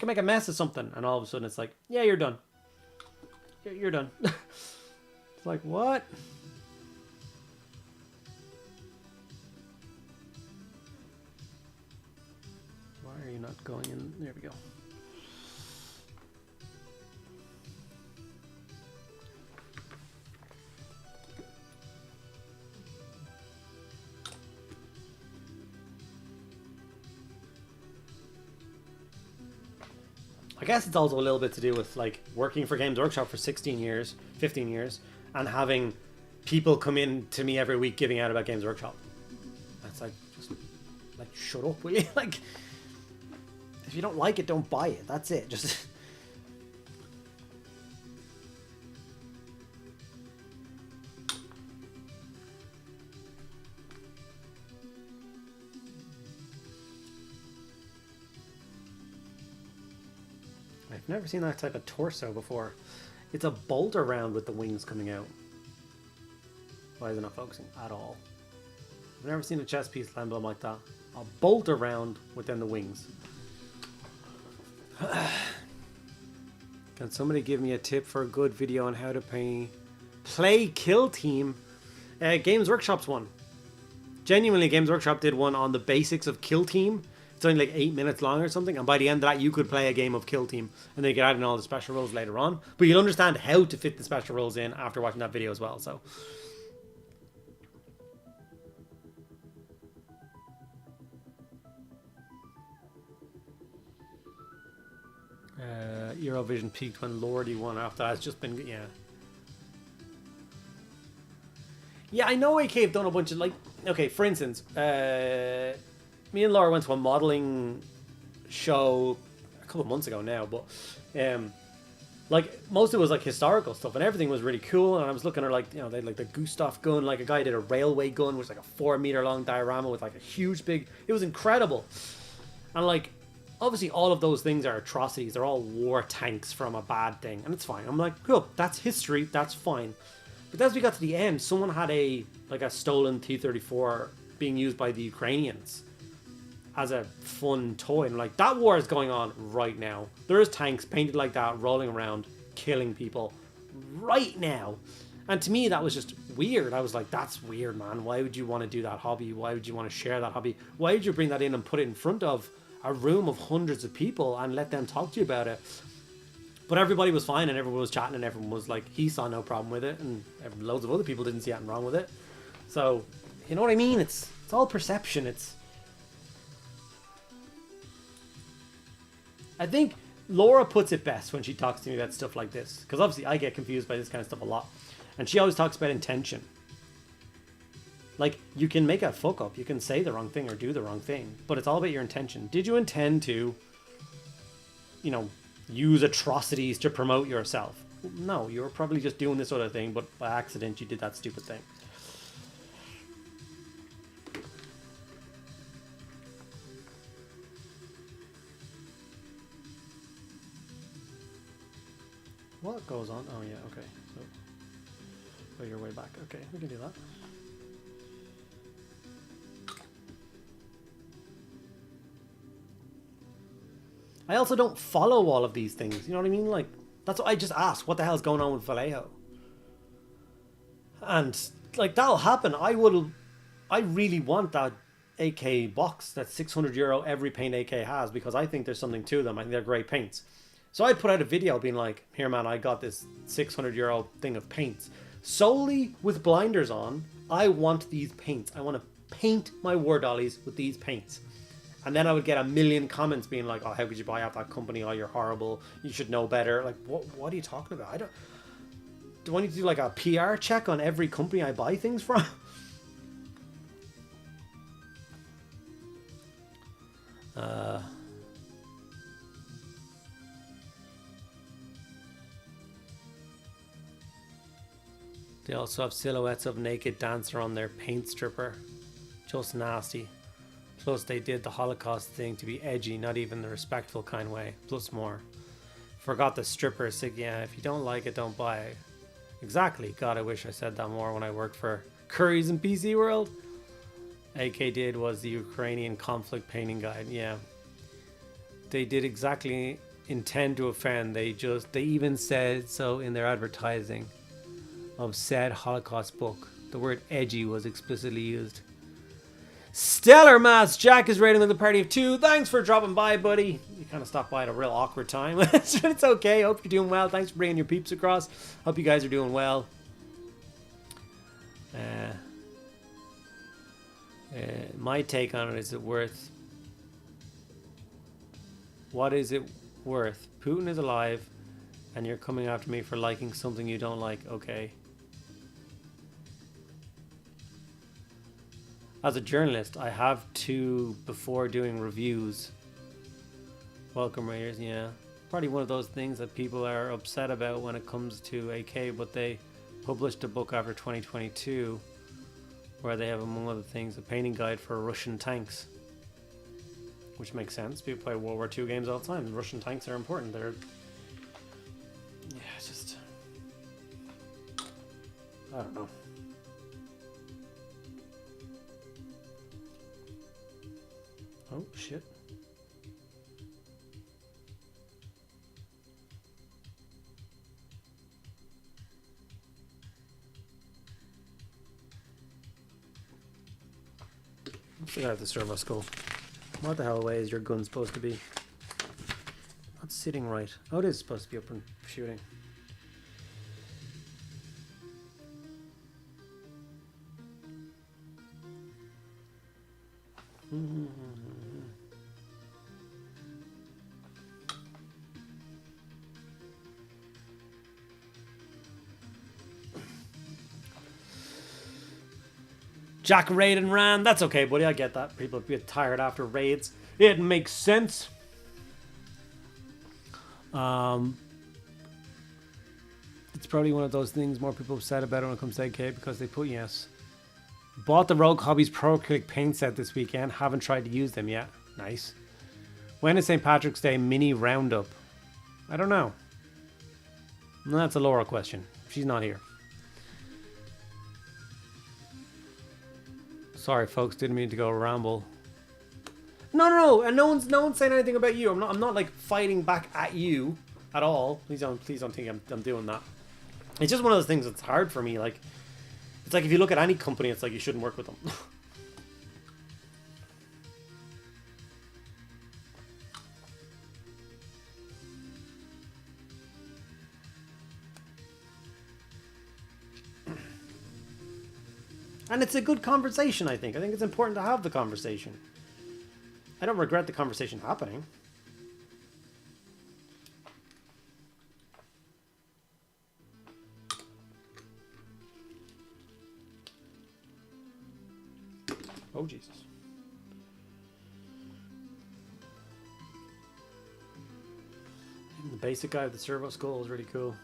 make a mess of something, and all of a sudden it's like, yeah, you're done. You're done. It's like, what? Why are you not going in? There we go. I guess it's also a little bit to do with, like, working for Games Workshop for 16 years, 15 years, and having people come in to me every week giving out about Games Workshop. That's like, just, like, shut up, will you? Like, if you don't like it, don't buy it. That's it. Just... I've never seen that type of torso before. It's a bolter round with the wings coming out. Why is it not focusing at all? I've never seen a chess piece emblem like that. A bolter round within the wings. Can somebody give me a tip for a good video on how to play Kill Team? Games Workshop's one. Genuinely, Games Workshop did one on the basics of Kill Team. It's only like 8 minutes long or something, and by the end of that you could play a game of Kill Team, and then you could add in all the special rules later on, but you'll understand how to fit the special rules in after watching that video as well. So Eurovision peaked when Lordy won. After that, it's just been, yeah, I know AK have done a bunch of, like, okay, for instance, me and Laura went to a modeling show a couple of months ago now, but like most of it was like historical stuff, and everything was really cool. And I was looking at like, you know, they had like the Gustav gun, like a guy did a railway gun, which was like a 4-meter long diorama with like a huge big. It was incredible, and like obviously all of those things are atrocities. They're all war tanks from a bad thing, and it's fine. I'm like, cool, that's history, that's fine. But as we got to the end, someone had a stolen T-34 being used by the Ukrainians as a fun toy, and like, that war is going on right now. There is tanks painted like that rolling around killing people right now, and to me that was just weird. I was like, that's weird, man. Why would you want to do that hobby? Why would you want to share that hobby? Why would you bring that in and put it in front of a room of hundreds of people and let them talk to you about it? But everybody was fine, and everyone was chatting, and everyone was like, he saw no problem with it, and loads of other people didn't see anything wrong with it. So, you know what I mean? It's all perception. I think Laura puts it best when she talks to me about stuff like this, because obviously I get confused by this kind of stuff a lot, and she always talks about intention. Like, you can make a fuck up, you can say the wrong thing or do the wrong thing, but it's all about your intention. Did you intend to, you know, use atrocities to promote yourself? No, you were probably just doing this other thing, but by accident you did that stupid thing. What goes on? Oh yeah, okay. So go your way back. Okay, we can do that. I also don't follow all of these things. You know what I mean? Like, that's what I just asked. What the hell's going on with Vallejo? And like, that'll happen. I really want that AK box, that €600 every paint AK has, because I think there's something to them. I think they're great paints. So I put out a video being like, here man, I got this €600 thing of paints. Solely with blinders on, I want these paints. I want to paint my war dollies with these paints. And then I would get a million comments being like, oh, how could you buy out that company? Oh, you're horrible. You should know better. Like, what are you talking about? Do I need to do like a PR check on every company I buy things from? They also have silhouettes of naked dancer on their paint stripper. Just nasty. Plus they did the Holocaust thing to be edgy, not even the respectful kind way. Plus more. Forgot the stripper. Sick. Yeah, if you don't like it, don't buy it. Exactly. God, I wish I said that more when I worked for Curry's in PC World. AK did was the Ukrainian conflict painting guide. Yeah. They did exactly intend to offend. They even said so in their advertising of said Holocaust book. The word edgy was explicitly used. Stellar Mass. Jack is rating with the party of 2. Thanks for dropping by, buddy. You kind of stopped by at a real awkward time. It's okay. Hope you're doing well. Thanks for bringing your peeps across. Hope you guys are doing well. My take on it, is it worth... What is it worth? Putin is alive and you're coming after me for liking something you don't like. Okay. As a journalist, I have to, before doing reviews. Welcome, Raiders. Yeah. Probably one of those things that people are upset about when it comes to AK, but they published a book after 2022 where they have, among other things, a painting guide for Russian tanks. Which makes sense. People play World War II games all the time. Russian tanks are important. They're... Yeah, just... I don't know. Oh, shit. Let's figure out the servo skull. What the hell way is your gun supposed to be? Not sitting right. Oh, it is supposed to be up and shooting. Jack raid and ran. That's okay, buddy. I get that. People get tired after raids. It makes sense. It's probably one of those things more people have said about it when it comes to AK because they put yes. Bought the Rogue Hobbies Pro Acrylic paint set this weekend. Haven't tried to use them yet. Nice. When is St. Patrick's Day mini roundup? I don't know. That's a Laura question. She's not here. Sorry, folks. Didn't mean to go ramble. No. And no one's saying anything about you. I'm not like fighting back at you at all. Please don't think I'm doing that. It's just one of those things that's hard for me. Like, it's like if you look at any company, it's like you shouldn't work with them. And it's a good conversation, I think. I think it's important to have the conversation. I don't regret the conversation happening. Oh, Jesus. Even the basic guy with the servo skull is really cool.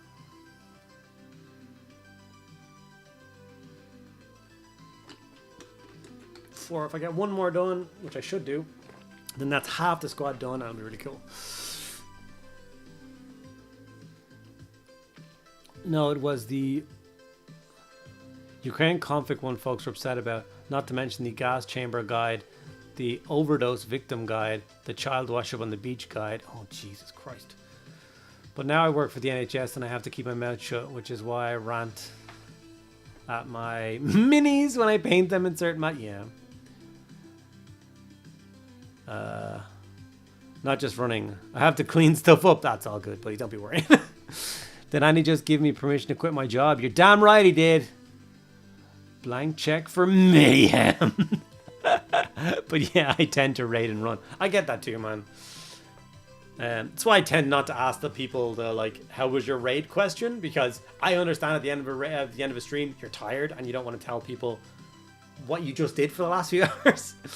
If I get one more done, which I should do, then that's half the squad done. That'll be really cool. No, it was the Ukraine conflict one folks were upset about, not to mention the gas chamber guide, the overdose victim guide, the child wash up on the beach guide. Oh, Jesus Christ. But now I work for the NHS and I have to keep my mouth shut, which is why I rant at my minis when I paint them in certain yeah. Not just running. I have to clean stuff up. That's all good, buddy. Don't be worried. Did Andy just give me permission to quit my job? You're damn right he did. Blank check for mayhem. But yeah, I tend to raid and run. I get that too, man. That's why I tend not to ask the people the like, "How was your raid?" question, because I understand at the end of a stream you're tired and you don't want to tell people what you just did for the last few hours. I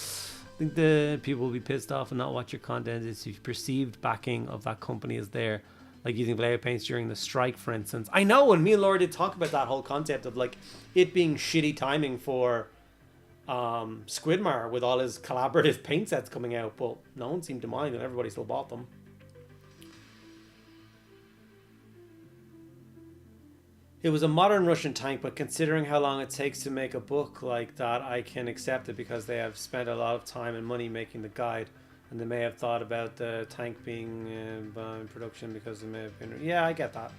think the people will be pissed off and not watch your content if perceived backing of that company is there, like using Vallejo paints during the strike, for instance. I know, and me and Laura did talk about that whole concept of like it being shitty timing for Squidmar with all his collaborative paint sets coming out, but no one seemed to mind and everybody still bought them. It was a modern Russian tank, but considering how long it takes to make a book like that, I can accept it because they have spent a lot of time and money making the guide, and they may have thought about the tank being in production because it may have been... Yeah, I get that.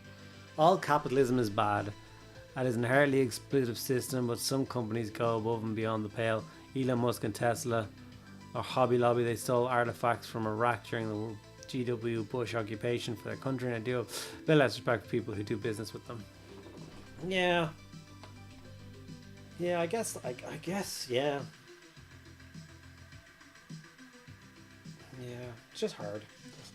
All capitalism is bad. That is an inherently exploitative system, but some companies go above and beyond the pale. Elon Musk and Tesla, or Hobby Lobby, they stole artifacts from Iraq during the GW Bush occupation for their country, and I do have a bit less respect for people who do business with them. Yeah, I guess, yeah. Yeah, it's just hard.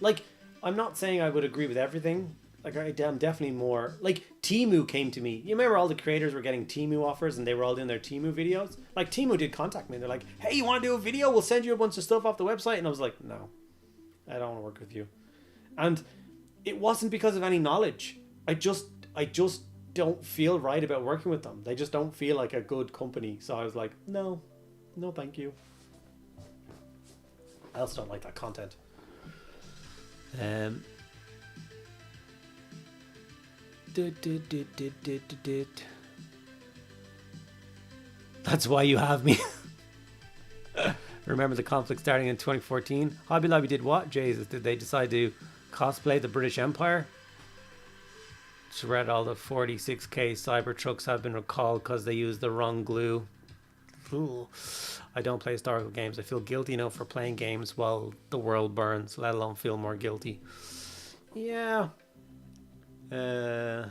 Like, I'm not saying I would agree with everything. Like, I'm definitely more... Like, Temu came to me. You remember all the creators were getting Temu offers and they were all doing their Temu videos? Like, Temu did contact me. They're like, hey, you want to do a video? We'll send you a bunch of stuff off the website. And I was like, no, I don't want to work with you. And it wasn't because of any knowledge. I just don't feel right about working with them. They just don't feel like a good company. So I was like, no, thank you. I also don't like that content. That's why you have me. Remember the conflict starting in 2014? Hobby Lobby did what? Jesus, did they decide to cosplay the British Empire? Just read all the 46k Cybertrucks have been recalled because they used the wrong glue. Ooh. I don't play historical games. I feel guilty enough for playing games while the world burns, let alone feel more guilty. Yeah. I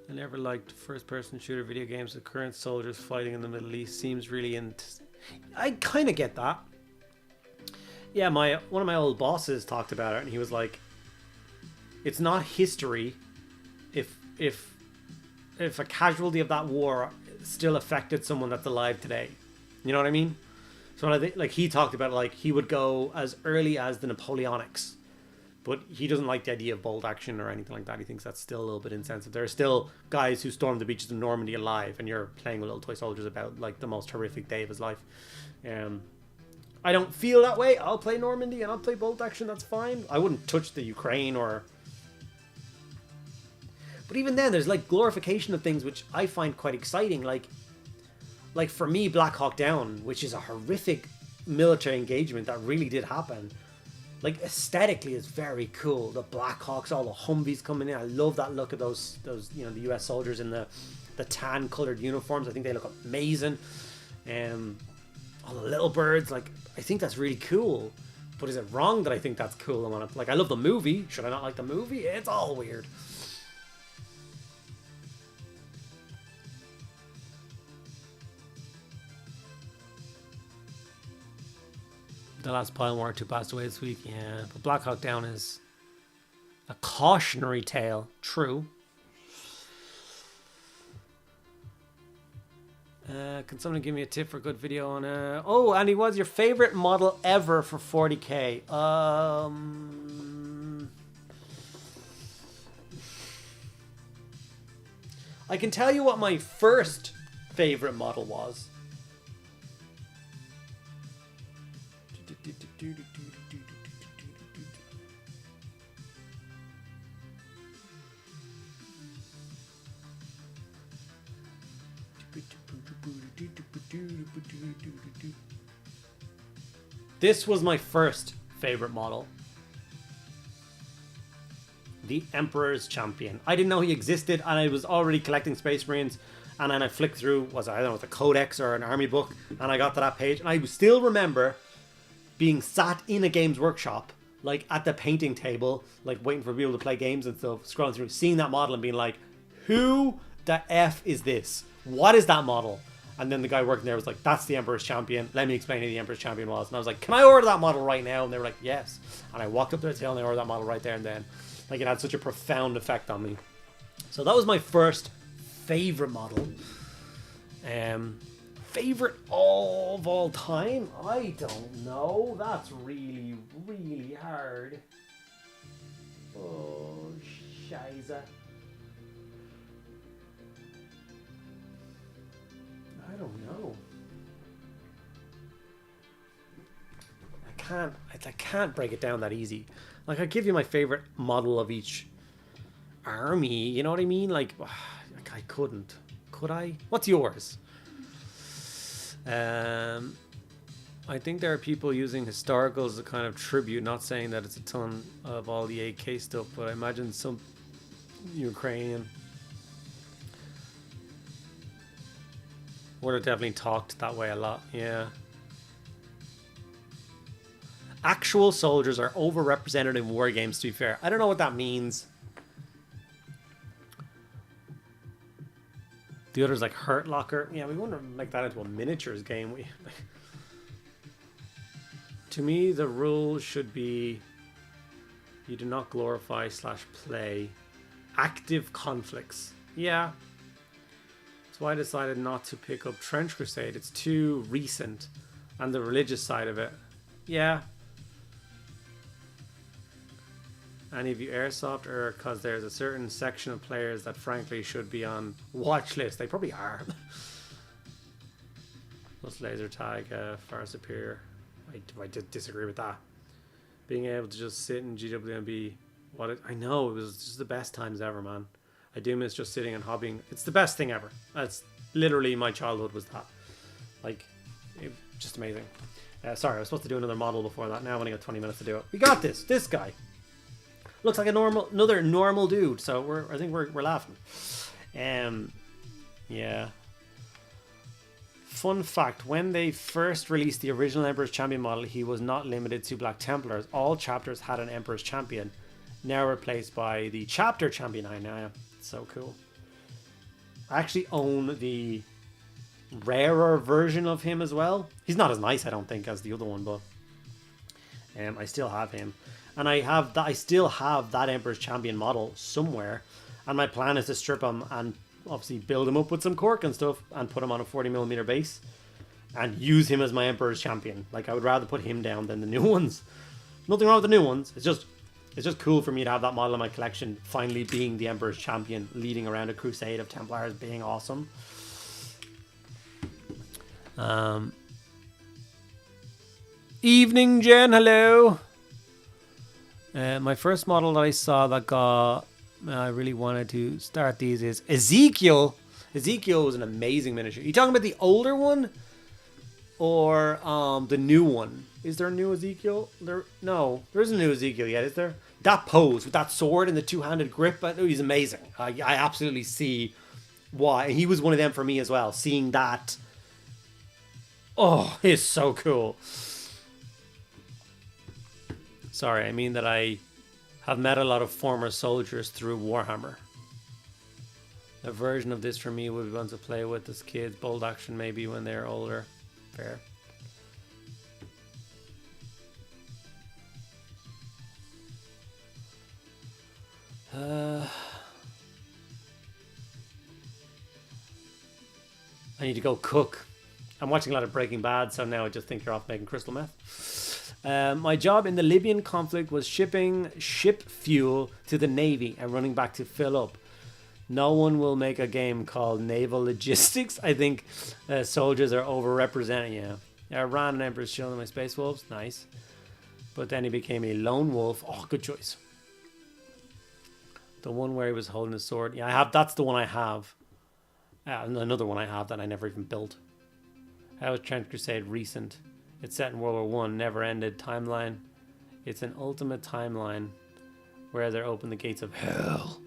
never liked first-person shooter video games. The current soldiers fighting in the Middle East seems really I kind of get that. Yeah, one of my old bosses talked about it, and he was like, it's not history if a casualty of that war still affected someone that's alive today. You know what I mean? So when like he talked about, like, he would go as early as the Napoleonics But he doesn't like the idea of bolt action or anything like that. He thinks that's still a little bit insensitive. There are still guys who stormed the beaches of Normandy alive, and you're playing with little toy soldiers about like the most horrific day of his life. I don't feel that way. I'll play Normandy and I'll play bolt action. That's fine. I wouldn't touch the Ukraine or... But even then, there's like glorification of things which I find quite exciting. Like for me, Black Hawk Down, which is a horrific military engagement that really did happen. Like aesthetically, it's very cool. The Black Hawks, all the Humvees coming in. I love that look of those you know, the US soldiers in the tan colored uniforms. I think they look amazing. All the little birds, like I think that's really cool. But is it wrong that I think that's cool? I love the movie. Should I not like the movie? It's all weird. The last Pile War 2 passed away this week. Yeah, but Black Hawk Down is a cautionary tale. True. Can someone give me a tip for a good video on... Oh, Andy, what's your favorite model ever for 40k? I can tell you what my first favorite model was. This was my first favorite model. The Emperor's Champion. I didn't know he existed, and I was already collecting Space Marines, and then I flicked through, I don't know, it's a codex or an army book, and I got to that page, and I still remember being sat in a Games Workshop, like at the painting table, like waiting for people to play games and stuff, scrolling through, seeing that model and being like, who the F is this? What is that model? And then the guy working there was like, that's the Emperor's Champion. Let me explain who the Emperor's Champion was. And I was like, can I order that model right now? And they were like, yes. And I walked up to the tail and I ordered that model right there and then. Like, it had such a profound effect on me. So that was my first favorite model. Favorite of all time? I don't know. That's really, really hard. Oh, Shiza. I don't know. I can't break it down that easy. Like, I give you my favorite model of each army. You know what I mean? Like I couldn't. Could I? What's yours? I think there are people using historicals as a kind of tribute. Not saying that it's a ton of all the AK stuff, but I imagine some Ukrainian would have definitely talked that way a lot. Yeah. Actual soldiers are overrepresented in war games, to be fair. I don't know what that means. The other's like Hurt Locker. Yeah, we want to make that into a miniatures game. To me, the rule should be you do not glorify / play active conflicts. Yeah. That's why I decided not to pick up Trench Crusade. It's too recent. And the religious side of it. Yeah. Any of you airsoft, or because there's a certain section of players that frankly should be on watch list. They probably are. Plus laser tag, far superior. I did disagree with that. Being able to just sit in GWMB, I know, it was just the best times ever, man. I do miss just sitting and hobbying. It's the best thing ever. That's literally my childhood was that. Like, just amazing. Sorry, I was supposed to do another model before that. Now I've only got 20 minutes to do it. We got this. This guy looks like another normal dude. So I think we're laughing. Yeah. Fun fact: when they first released the original Emperor's Champion model, he was not limited to Black Templars. All chapters had an Emperor's Champion, now replaced by the Chapter Champion. I know, so cool. I actually own the rarer version of him as well. He's not as nice, I don't think, as the other one, but I still have him, and I still have that Emperor's Champion model somewhere, and my plan is to strip him and obviously build him up with some cork and stuff and put him on a 40mm base and use him as my Emperor's Champion. Like, I would rather put him down than the new ones. Nothing wrong with the new ones, it's just It's just cool for me to have that model in my collection, finally being the Emperor's champion, leading around a crusade of Templars, being awesome. Evening, Jen, hello. My first model that I saw that I really wanted to start these is Ezekiel. Ezekiel was an amazing miniature. You talking about the older one or the new one? Is there a new Ezekiel? No, there isn't a new Ezekiel yet, is there? That pose with that sword and the two-handed grip, he's amazing. I absolutely see why. He was one of them for me as well. Seeing that, oh, it's so cool. Sorry, I mean that I have met a lot of former soldiers through Warhammer. A version of this for me would be one to play with as kids. Bold action maybe when they're older. Fair. I need to go cook. I'm watching a lot of Breaking Bad, so now I just think you're off making crystal meth. My job in the Libyan conflict was shipping ship fuel to the Navy and running back to fill up. No one will make a game called Naval Logistics. I think soldiers are overrepresented. Yeah. I ran an Emperor's Shield in my Space Wolves. Nice. But then he became a lone wolf. Oh, good choice. The one where he was holding his sword. Yeah, that's the one I have. Another one I have that I never even built. How is Trent Crusade recent? It's set in World War One, never ended timeline. It's an ultimate timeline where they open the gates of hell.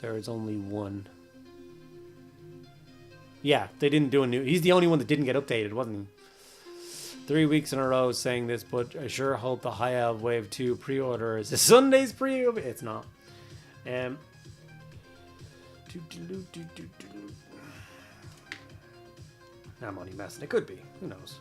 There is only one. Yeah, they didn't do a new. He's the only one that didn't get updated, wasn't he? 3 weeks in a row saying this, but I sure hope the High Elf Wave 2 pre-order is a Sunday's pre-order. It's not. I'm only messing. It could be. Who knows?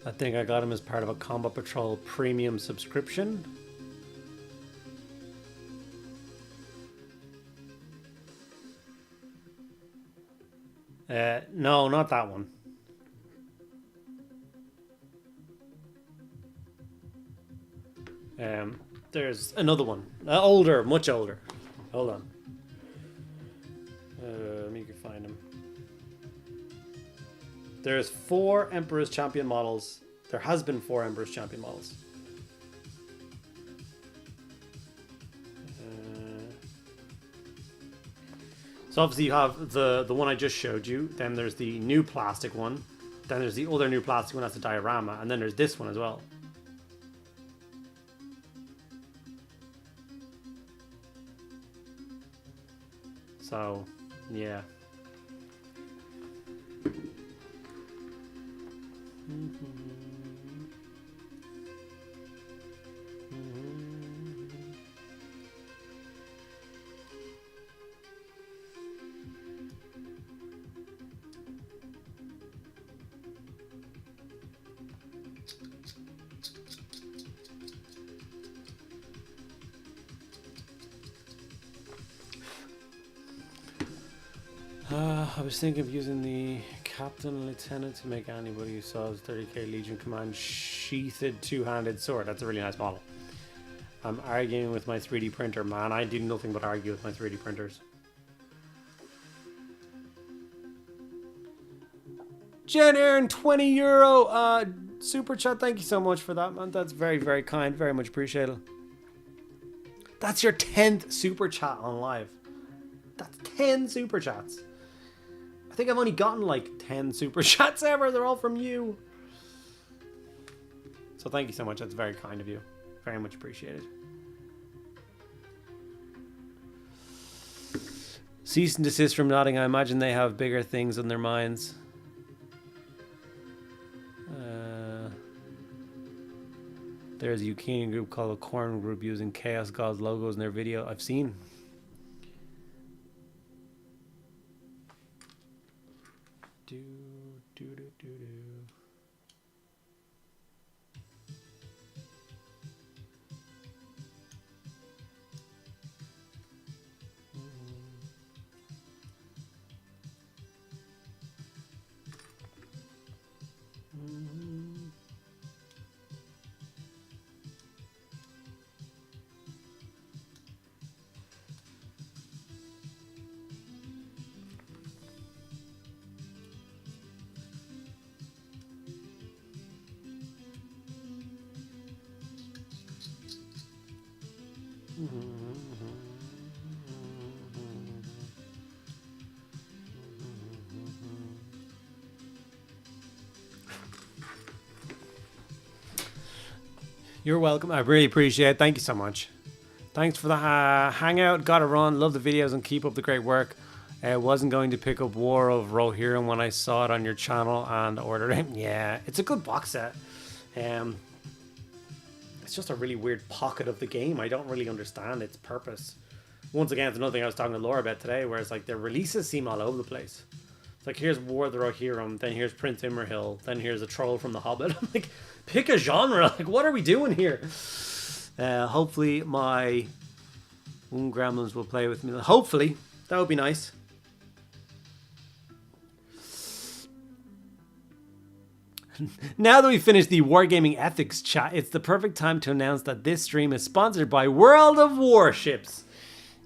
I think I got him as part of a Combat Patrol premium subscription. No, not that one. There's another one. Older, much older. Hold on. You can find him. There's 4 Emperor's Champion models. There has been 4 Emperor's Champion models. So obviously you have the one I just showed you. Then there's the new plastic one. Then there's the other new plastic one that's a diorama. And then there's this one as well. So, yeah. I was thinking of using the Captain and Lieutenant to make anybody who saw his 30k Legion Command sheathed two-handed sword. That's a really nice model. I'm arguing with my 3D printer, man. I do nothing but argue with my 3D printers. Jen Aaron, €20 super chat. Thank you so much for that, man. That's very, very kind. Very much appreciated. That's your 10th super chat on live. That's 10 super chats. I think I've only gotten like 10 super chats ever. They're all from you. So thank you so much. That's very kind of you. Very much appreciated. Cease and desist from nodding. I imagine they have bigger things on their minds. There's a Ukrainian group called a Corn Group using Chaos God's logos in their video. I've seen. Do, do, do, do, do. You're welcome. I really appreciate it. Thank you so much. Thanks for the hangout. Gotta run. Love the videos and keep up the great work. I wasn't going to pick up War of Rohirrim when I saw it on your channel and ordered it. Yeah, it's a good box set. It's just a really weird pocket of the game. I don't really understand its purpose. Once again, it's another thing I was talking to Laura about today, where it's like the releases seem all over the place. It's like, here's War of the Rohirrim, then here's Prince Imrahil, then here's a troll from The Hobbit. I'm like, pick a genre. Like, what are we doing here? Hopefully my gremlins will play with me. Hopefully. That would be nice. Now that we've finished the Wargaming Ethics chat, it's the perfect time to announce that this stream is sponsored by World of Warships.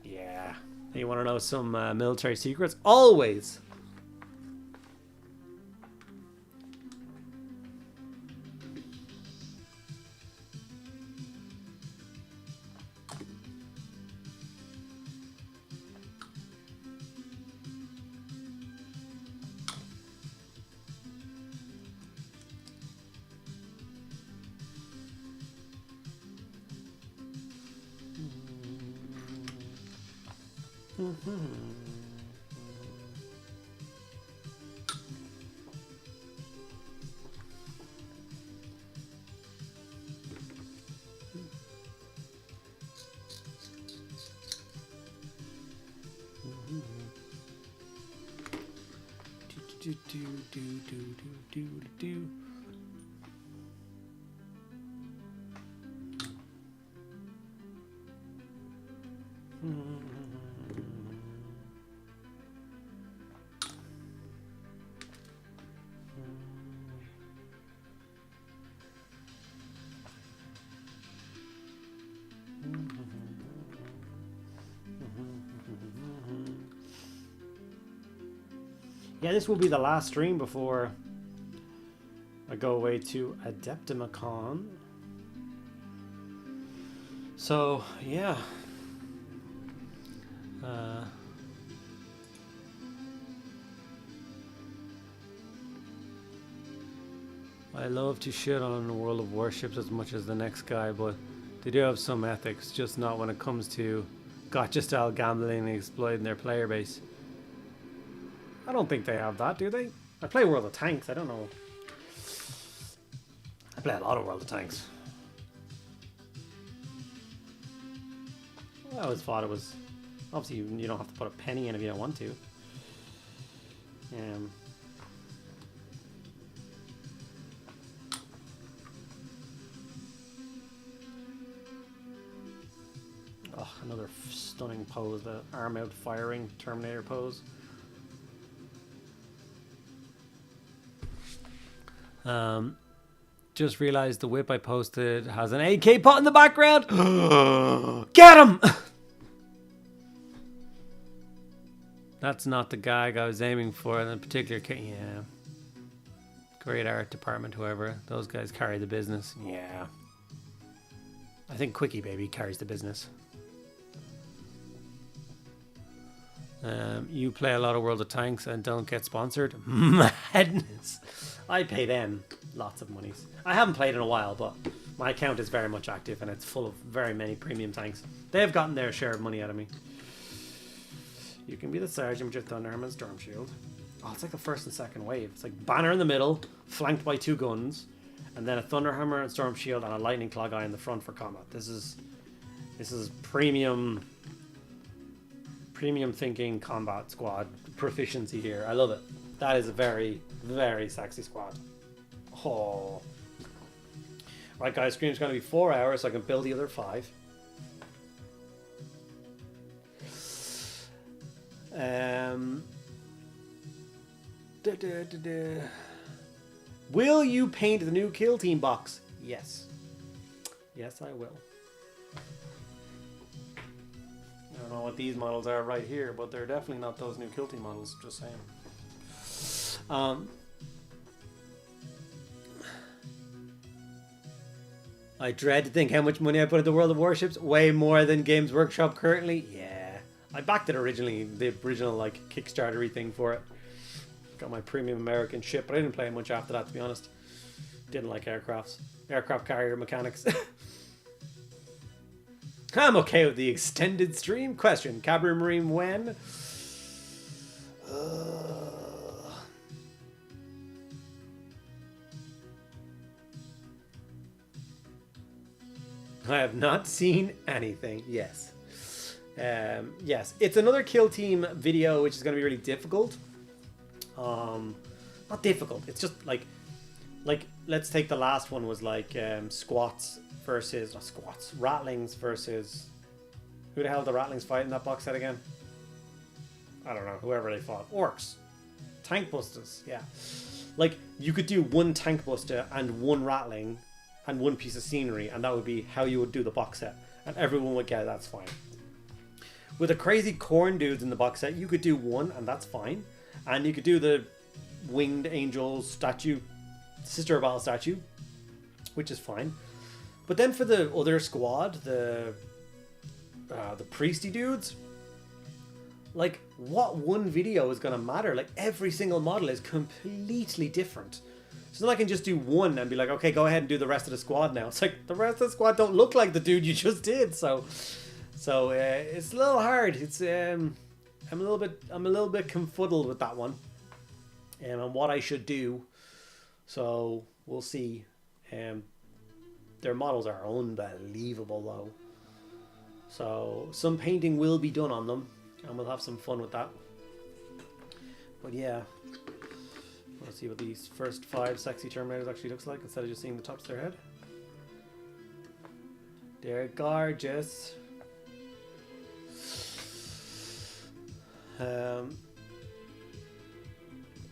Yeah. You want to know some military secrets? Always. Yeah, this will be the last stream before I go away to Adeptimacon. So, yeah. I love to shit on World of Warships as much as the next guy, but they do have some ethics, just not when it comes to gotcha-style gambling and exploiting their player base. I don't think they have that, do they? I play World of Tanks, I don't know. I play a lot of World of Tanks. I always thought it was... Obviously, you don't have to put a penny in if you don't want to. Oh, another stunning pose, the arm out firing Terminator pose. Just realized the whip I posted has an AK pot in the background. Get him! That's not the gag I was aiming for in a particular case. Yeah. Great art department, whoever. Those guys carry the business. Yeah. I think Quickie Baby carries the business. You play a lot of World of Tanks and don't get sponsored. Madness. I pay them lots of monies. I haven't played in a while, but my account is very much active and it's full of very many premium tanks. They have gotten their share of money out of me. You can be the sergeant with your Thunderhammer and Storm Shield. Oh, it's like the first and second wave. It's like banner in the middle, flanked by 2 guns, and then a Thunderhammer and Storm Shield and a Lightning Claw guy in the front for combat. This is premium thinking combat squad proficiency here. I love it. That is a very, very sexy squad. Oh. Right, guys, stream's going to be 4 hours, so I can build the other 5. Will you paint the new Kill Team box? Yes. Yes, I will. I don't know what these models are right here, but they're definitely not those new Kill Team models, just saying. I dread to think how much money I put into World of Warships. Way more than Games Workshop currently. Yeah. I backed it originally, the original like Kickstarter-y thing for it. Got my premium American ship, but I didn't play much after that, to be honest. Didn't like aircraft carrier mechanics. I'm okay with the extended stream. Question: Cabaret Marine when? I have not seen anything. Yes. Yes. It's another Kill Team video, which is going to be really difficult. Not difficult. It's just like let's take the last one was like squats versus not squats, ratlings versus who the hell the ratlings fight in that box set again? I don't know. Whoever they fought, orcs, tank busters. Yeah, like you could do 1 tank buster and 1 ratling and 1 piece of scenery, and that would be how you would do the box set, and everyone would get it. That's fine. With the crazy corn dudes in the box set, you could do 1, and that's fine. And you could do the winged angel statue, sister battle statue, which is fine. But then for the other squad, the priesty dudes, like what one video is gonna matter? Like every single model is completely different. So then I can just do 1 and be like, okay, go ahead and do the rest of the squad now. It's like the rest of the squad don't look like the dude you just did. So it's a little hard. It's I'm a little bit confuddled with that one, and what I should do. So we'll see. Their models are unbelievable though. So some painting will be done on them, and we'll have some fun with that. But yeah, let's see what these first 5 sexy Terminators actually looks like instead of just seeing the tops of their head. They're gorgeous.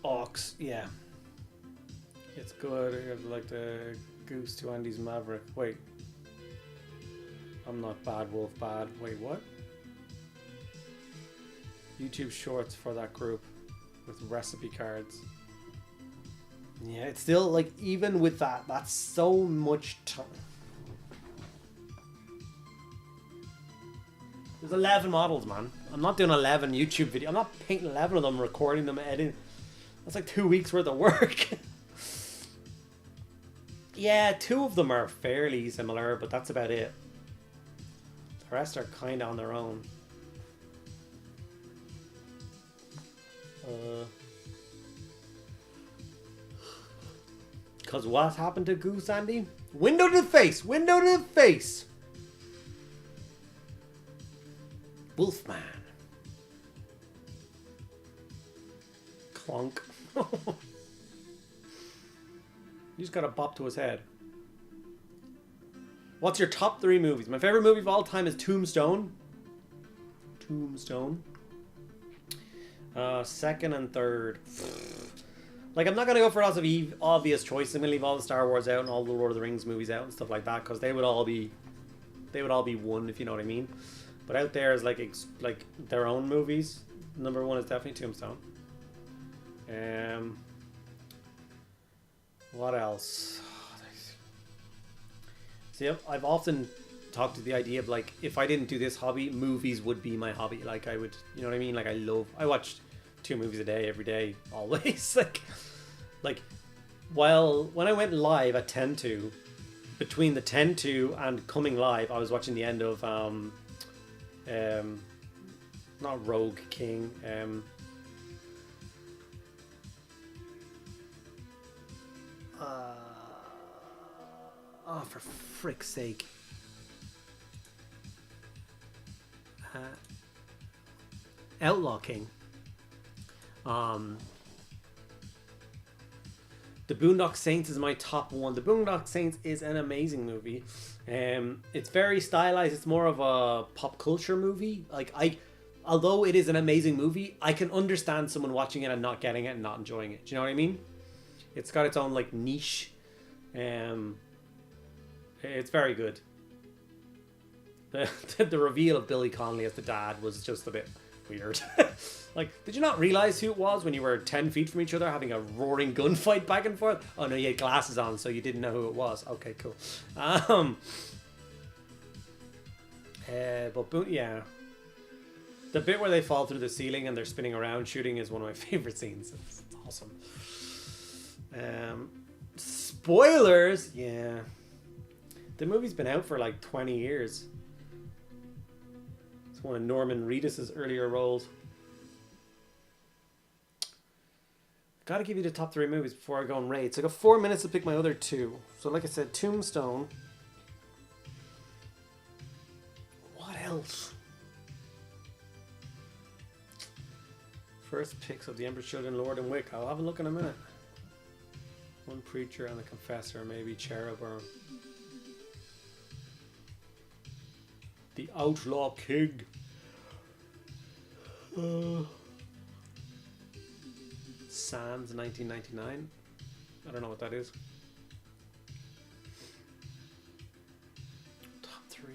Ox, yeah. It's good. It's like the Goose to Andy's Maverick. Wait. I'm not bad, Wolf bad. Wait, what? YouTube shorts for that group with recipe cards. Yeah, it's still like, even with that, that's so much time. There's 11 models, man. I'm not doing 11 YouTube videos. I'm not painting 11 of them, recording them, editing. That's like 2 weeks worth of work. Yeah, 2 of them are fairly similar, but that's about it. The rest are kind of on their own. Because what happened to Goose, Andy? Window to the face! Window to the face! Wolfman. Clunk. You just got a bop to his head. What's your top 3 movies? My favorite movie of all time is Tombstone. Tombstone. Second and third. Like, I'm not going to go for lots of obvious choices. I'm going to leave all the Star Wars out and all the Lord of the Rings movies out and stuff like that, because they would all be 1, if you know what I mean. But out there is like their own movies. Number 1 is definitely Tombstone. What else? See, I've often talk to the idea of like, if I didn't do this hobby, movies would be my hobby. Like I would, you know what I mean? Like I watched 2 movies a day, every day, always. like, while when I went live at 10 to, between the 10 to and coming live, I was watching the end of, not Rogue King, oh, for frick's sake. Outlaw King. The Boondock Saints is my top one. The Boondock Saints is an amazing movie. It's very stylized. It's more of a pop culture movie. Like although it is an amazing movie, I can understand someone watching it and not getting it and not enjoying it. Do you know what I mean? It's got its own like niche. It's very good. The reveal of Billy Connolly as the dad was just a bit weird. Like, did you not realize who it was when you were 10 feet from each other having a roaring gunfight back and forth? Oh no, you had glasses on, so you didn't know who it was. Okay, cool. Yeah. The bit where they fall through the ceiling and they're spinning around shooting is one of my favorite scenes. It's awesome. Spoilers! Yeah. The movie's been out for like 20 years. It's one of Norman Reedus' earlier roles. Gotta give you the top 3 movies before I go and rate. So I got 4 minutes to pick my other 2. So like I said, Tombstone. What else? First picks of The Emperor's Children, Lord and Wick. I'll have a look in a minute. One Preacher and the Confessor, maybe Cherub or The Outlaw King. Sands 1999. I don't know what that is. Top 3.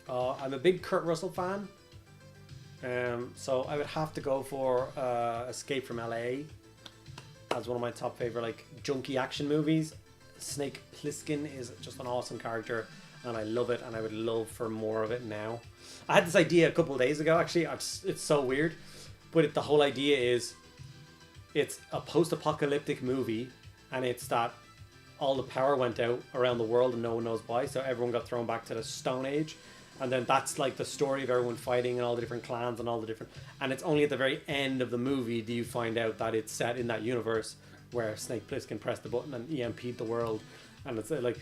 I'm a big Kurt Russell fan. So I would have to go for Escape from LA as one of my top favorite like junkie action movies. Snake Plissken is just an awesome character and I love it, and I would love for more of it now. I had this idea a couple of days ago actually. It's so weird, but the whole idea is it's a post-apocalyptic movie, and it's that all the power went out around the world and no one knows why, so everyone got thrown back to the Stone Age. And then that's like the story of everyone fighting and all the different clans and all the different... And it's only at the very end of the movie do you find out that it's set in that universe where Snake Plissken pressed the button and EMP'd the world. And it's like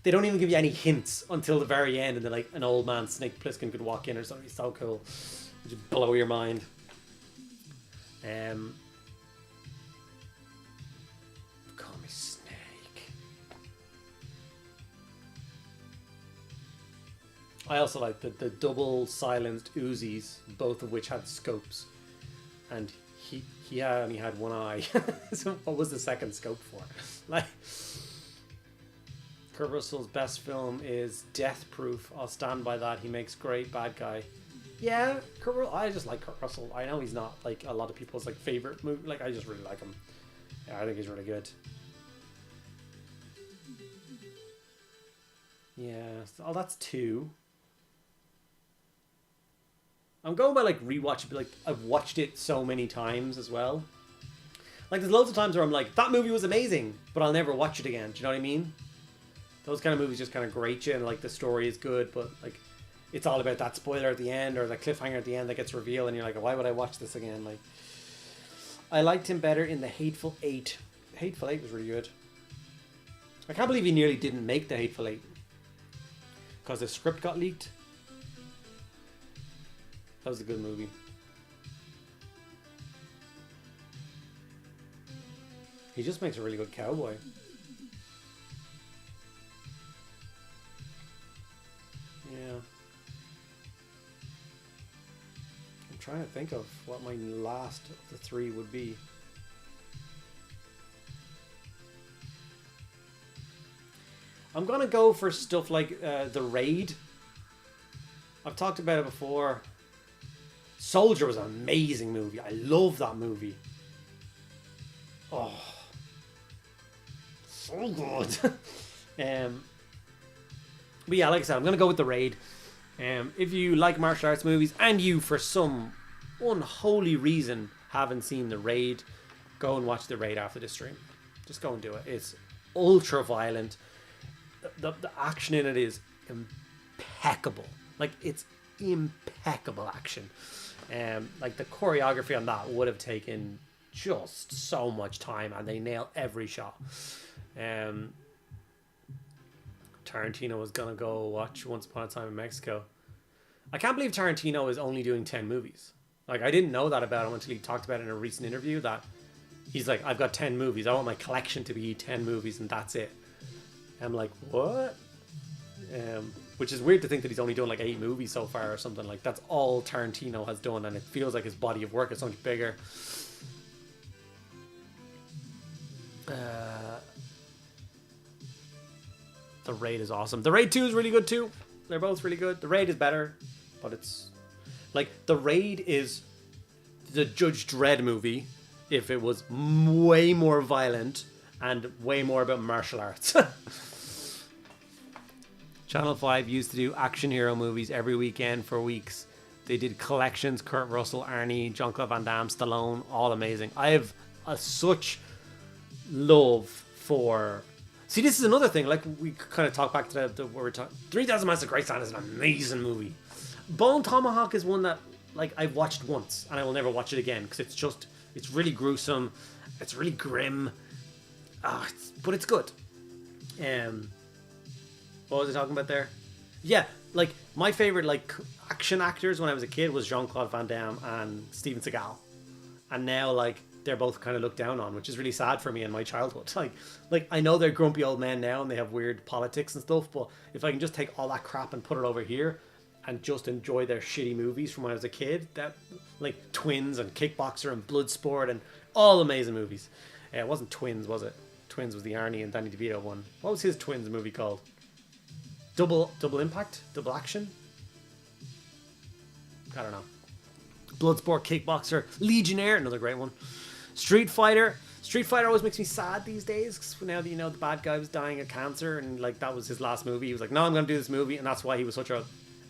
they don't even give you any hints until the very end, and then like an old man Snake Plissken could walk in or something. It's so cool. It just blow your mind. Call me Snake. I also like the double silenced Uzis, both of which had scopes, and he only had one eye. So what was the second scope for? Like, Kurt Russell's best film is Death Proof. I'll stand by that. He makes great bad guy. Yeah, I just like Kurt Russell. I know he's not like a lot of people's like favorite movie. Like, I just really like him. Yeah, I think he's really good. Yeah, so that's 2. I'm going by like rewatch, but like I've watched it so many times as well. Like there's loads of times where I'm like, that movie was amazing, but I'll never watch it again. Do you know what I mean? Those kind of movies just kind of grate you, and like the story is good, but like it's all about that spoiler at the end or the cliffhanger at the end that gets revealed, and you're like, why would I watch this again? Like, I liked him better in The Hateful Eight. The Hateful Eight was really good. I can't believe he nearly didn't make The Hateful Eight because the script got leaked. That was a good movie. He just makes a really good cowboy. Yeah. I'm trying to think of what my last of the 3 would be. I'm gonna go for stuff like The Raid. I've talked about it before. Soldier was an amazing movie. I love that movie. Oh, so good. But yeah, like I said, I'm going to go with The Raid. If you like martial arts movies and you, for some unholy reason, haven't seen The Raid, go and watch The Raid after this stream. Just go and do it. It's ultra violent. The action in it is impeccable. Like, it's impeccable action. Like, the choreography on that would have taken just so much time, and they nail every shot. Tarantino was gonna go watch Once Upon a Time in Mexico. I can't believe Tarantino is only doing 10 movies. Like, I didn't know that about him until he talked about it in a recent interview, that he's like, I've got 10 movies. I want my collection to be 10 movies and that's it. I'm like, what? Which is weird to think that he's only done like 8 movies so far or something. Like, that's all Tarantino has done, and it feels like his body of work is so much bigger. The Raid is awesome. The Raid 2 is really good too. They're both really good. The Raid is better, but it's like, The Raid is the Judge Dredd movie if it was way more violent and way more about martial arts. Channel 5 used to do action hero movies every weekend for weeks. They did collections: Kurt Russell, Arnie, Jean-Claude Van Damme, Stallone, all amazing. I have such love for... See, this is another thing. Like, we kind of talk back to the where we're talking. 3000 Miles to Graceland is an amazing movie. Bone Tomahawk is one that, like, I've watched once and I will never watch it again because it's really gruesome. It's really grim. But it's good. What was I talking about there? Yeah, like, my favorite, like, action actors when I was a kid was Jean-Claude Van Damme and Steven Seagal. And now, like, they're both kind of looked down on, which is really sad for me in my childhood. Like I know they're grumpy old men now and they have weird politics and stuff, but if I can just take all that crap and put it over here and just enjoy their shitty movies from when I was a kid, that, like, Twins and Kickboxer and Bloodsport and all amazing movies. It wasn't Twins, was it? Twins was the Arnie and Danny DeVito one. What was his Twins movie called? Double Impact? Double Action? I don't know. Bloodsport, Kickboxer, Legionnaire, another great one. Street Fighter always makes me sad these days, because now that, you know, the bad guy was dying of cancer, and, like, that was his last movie. He was like, no, I'm going to do this movie, and that's why he was such a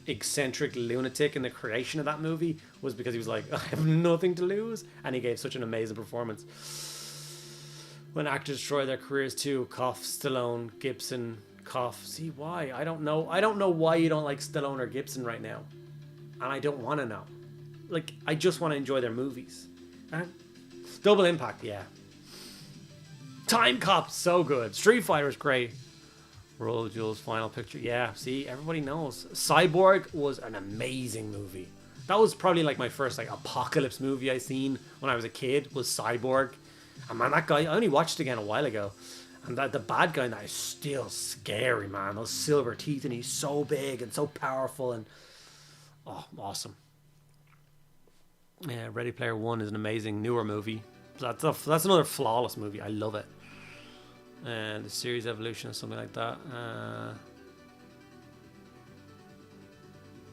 eccentric lunatic in the creation of that movie, was because he was like, I have nothing to lose, and he gave such an amazing performance. When actors destroy their careers too, cough, Stallone, Gibson, cough. See, why? I don't know why you don't like Stallone or Gibson right now, and I don't want to know. Like, I just want to enjoy their movies. Double Impact, yeah. Time Cop, so good. Street Fighter's great. Roll Jules' Final Picture, yeah. See, everybody knows. Cyborg was an amazing movie. That was probably, like, my first, like, apocalypse movie I seen when I was a kid, was Cyborg. And man, that guy, I only watched it again a while ago. And the bad guy in that is still scary, man. Those silver teeth, and he's so big and so powerful, and awesome. Yeah, Ready Player One is an amazing newer movie. That's another flawless movie. I love it. And the series Evolution or something like that.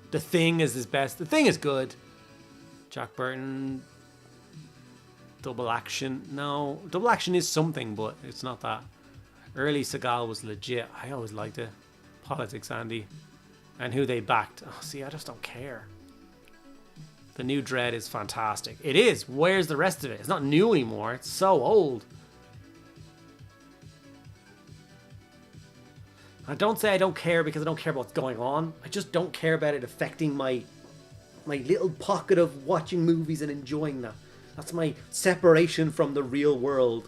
The Thing is his best. The Thing is good. Jack Burton. Double Action. No, Double Action is something, but it's not that. Early Seagal was legit. I always liked it. Politics, Andy. And who they backed. Oh, see, I just don't care. The new Dredd is fantastic. It is. Where's the rest of it? It's not new anymore. It's so old. I don't say I don't care because I don't care about what's going on. I just don't care about it affecting my little pocket of watching movies and enjoying that. That's my separation from the real world.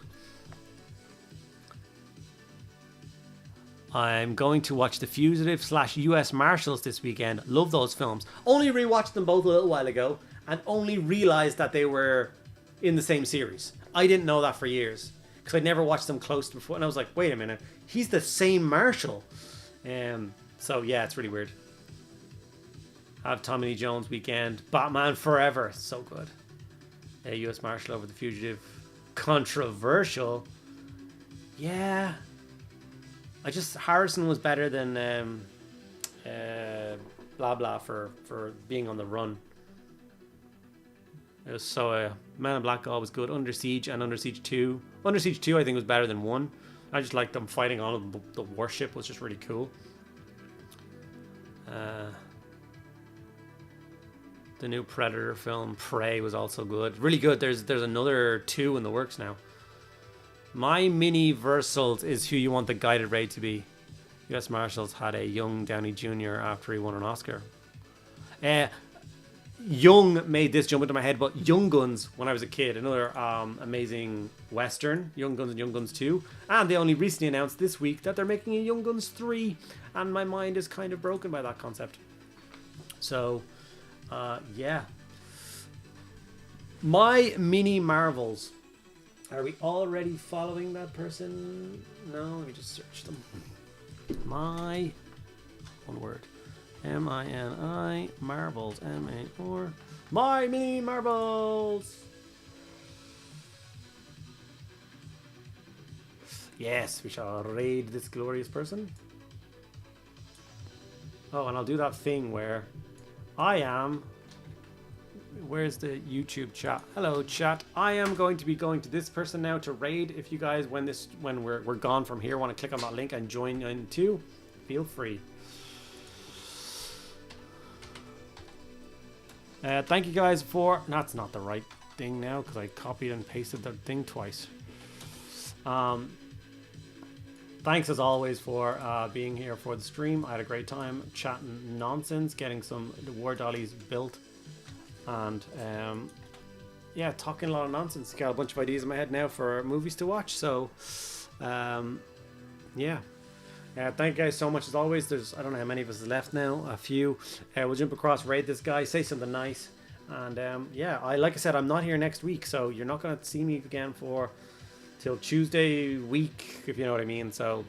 I'm going to watch The Fugitive / US Marshals this weekend. Love those films. Only rewatched them both a little while ago and only realised that they were in the same series. I didn't know that for years because I'd never watched them close before, and I was like, wait a minute, he's the same Marshal. So yeah, it's really weird. Have Tommy Lee Jones weekend. Batman Forever, so good. US Marshal over The Fugitive. Controversial. Yeah. Harrison was better than blah blah for being on the run. It was so Man in Black God was good. Under Siege and Under Siege 2. Under Siege 2 I think was better than 1. I just like them fighting on the warship was just really cool. The new Predator film, Prey, was also good. Really good. There's another 2 in the works now. My mini Versals is who you want the guided raid to be. U.S. Marshals had a young Downey Jr. after he won an Oscar. Young made this jump into my head, but Young Guns, when I was a kid, another amazing Western, Young Guns and Young Guns 2. And they only recently announced this week that they're making a Young Guns 3. And my mind is kind of broken by that concept. So, yeah. My mini Marvels. Are we already following that person? No, let me just search them. My, one word, M-I-N-I, Marvels, M-A-R, My Mini Marvels! Yes, we shall raid this glorious person. Oh, and I'll do that thing where I am... Where's the YouTube chat? Hello, chat. I am going to be going to this person now to raid. If you guys, when we're gone from here, want to click on that link and join in too, feel free. Thank you guys for... That's not the right thing now because I copied and pasted the thing twice. Thanks as always for being here for the stream. I had a great time chatting nonsense, getting some war dollies built. And yeah, talking a lot of nonsense. Got a bunch of ideas in my head now for movies to watch. So yeah, thank you guys so much as always. There's, I don't know how many of us is left now, a few. We'll jump across, raid this guy, say something nice, and yeah, like I said, I'm not here next week, so you're not going to see me again for till Tuesday week, if you know what I mean. So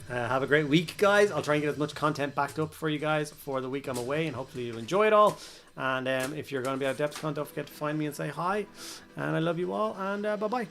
have a great week, guys. I'll try and get as much content backed up for you guys for the week I'm away, and hopefully you'll enjoy it all. And if you're going to be at DepthCon, don't forget to find me and say hi. And I love you all, and bye-bye.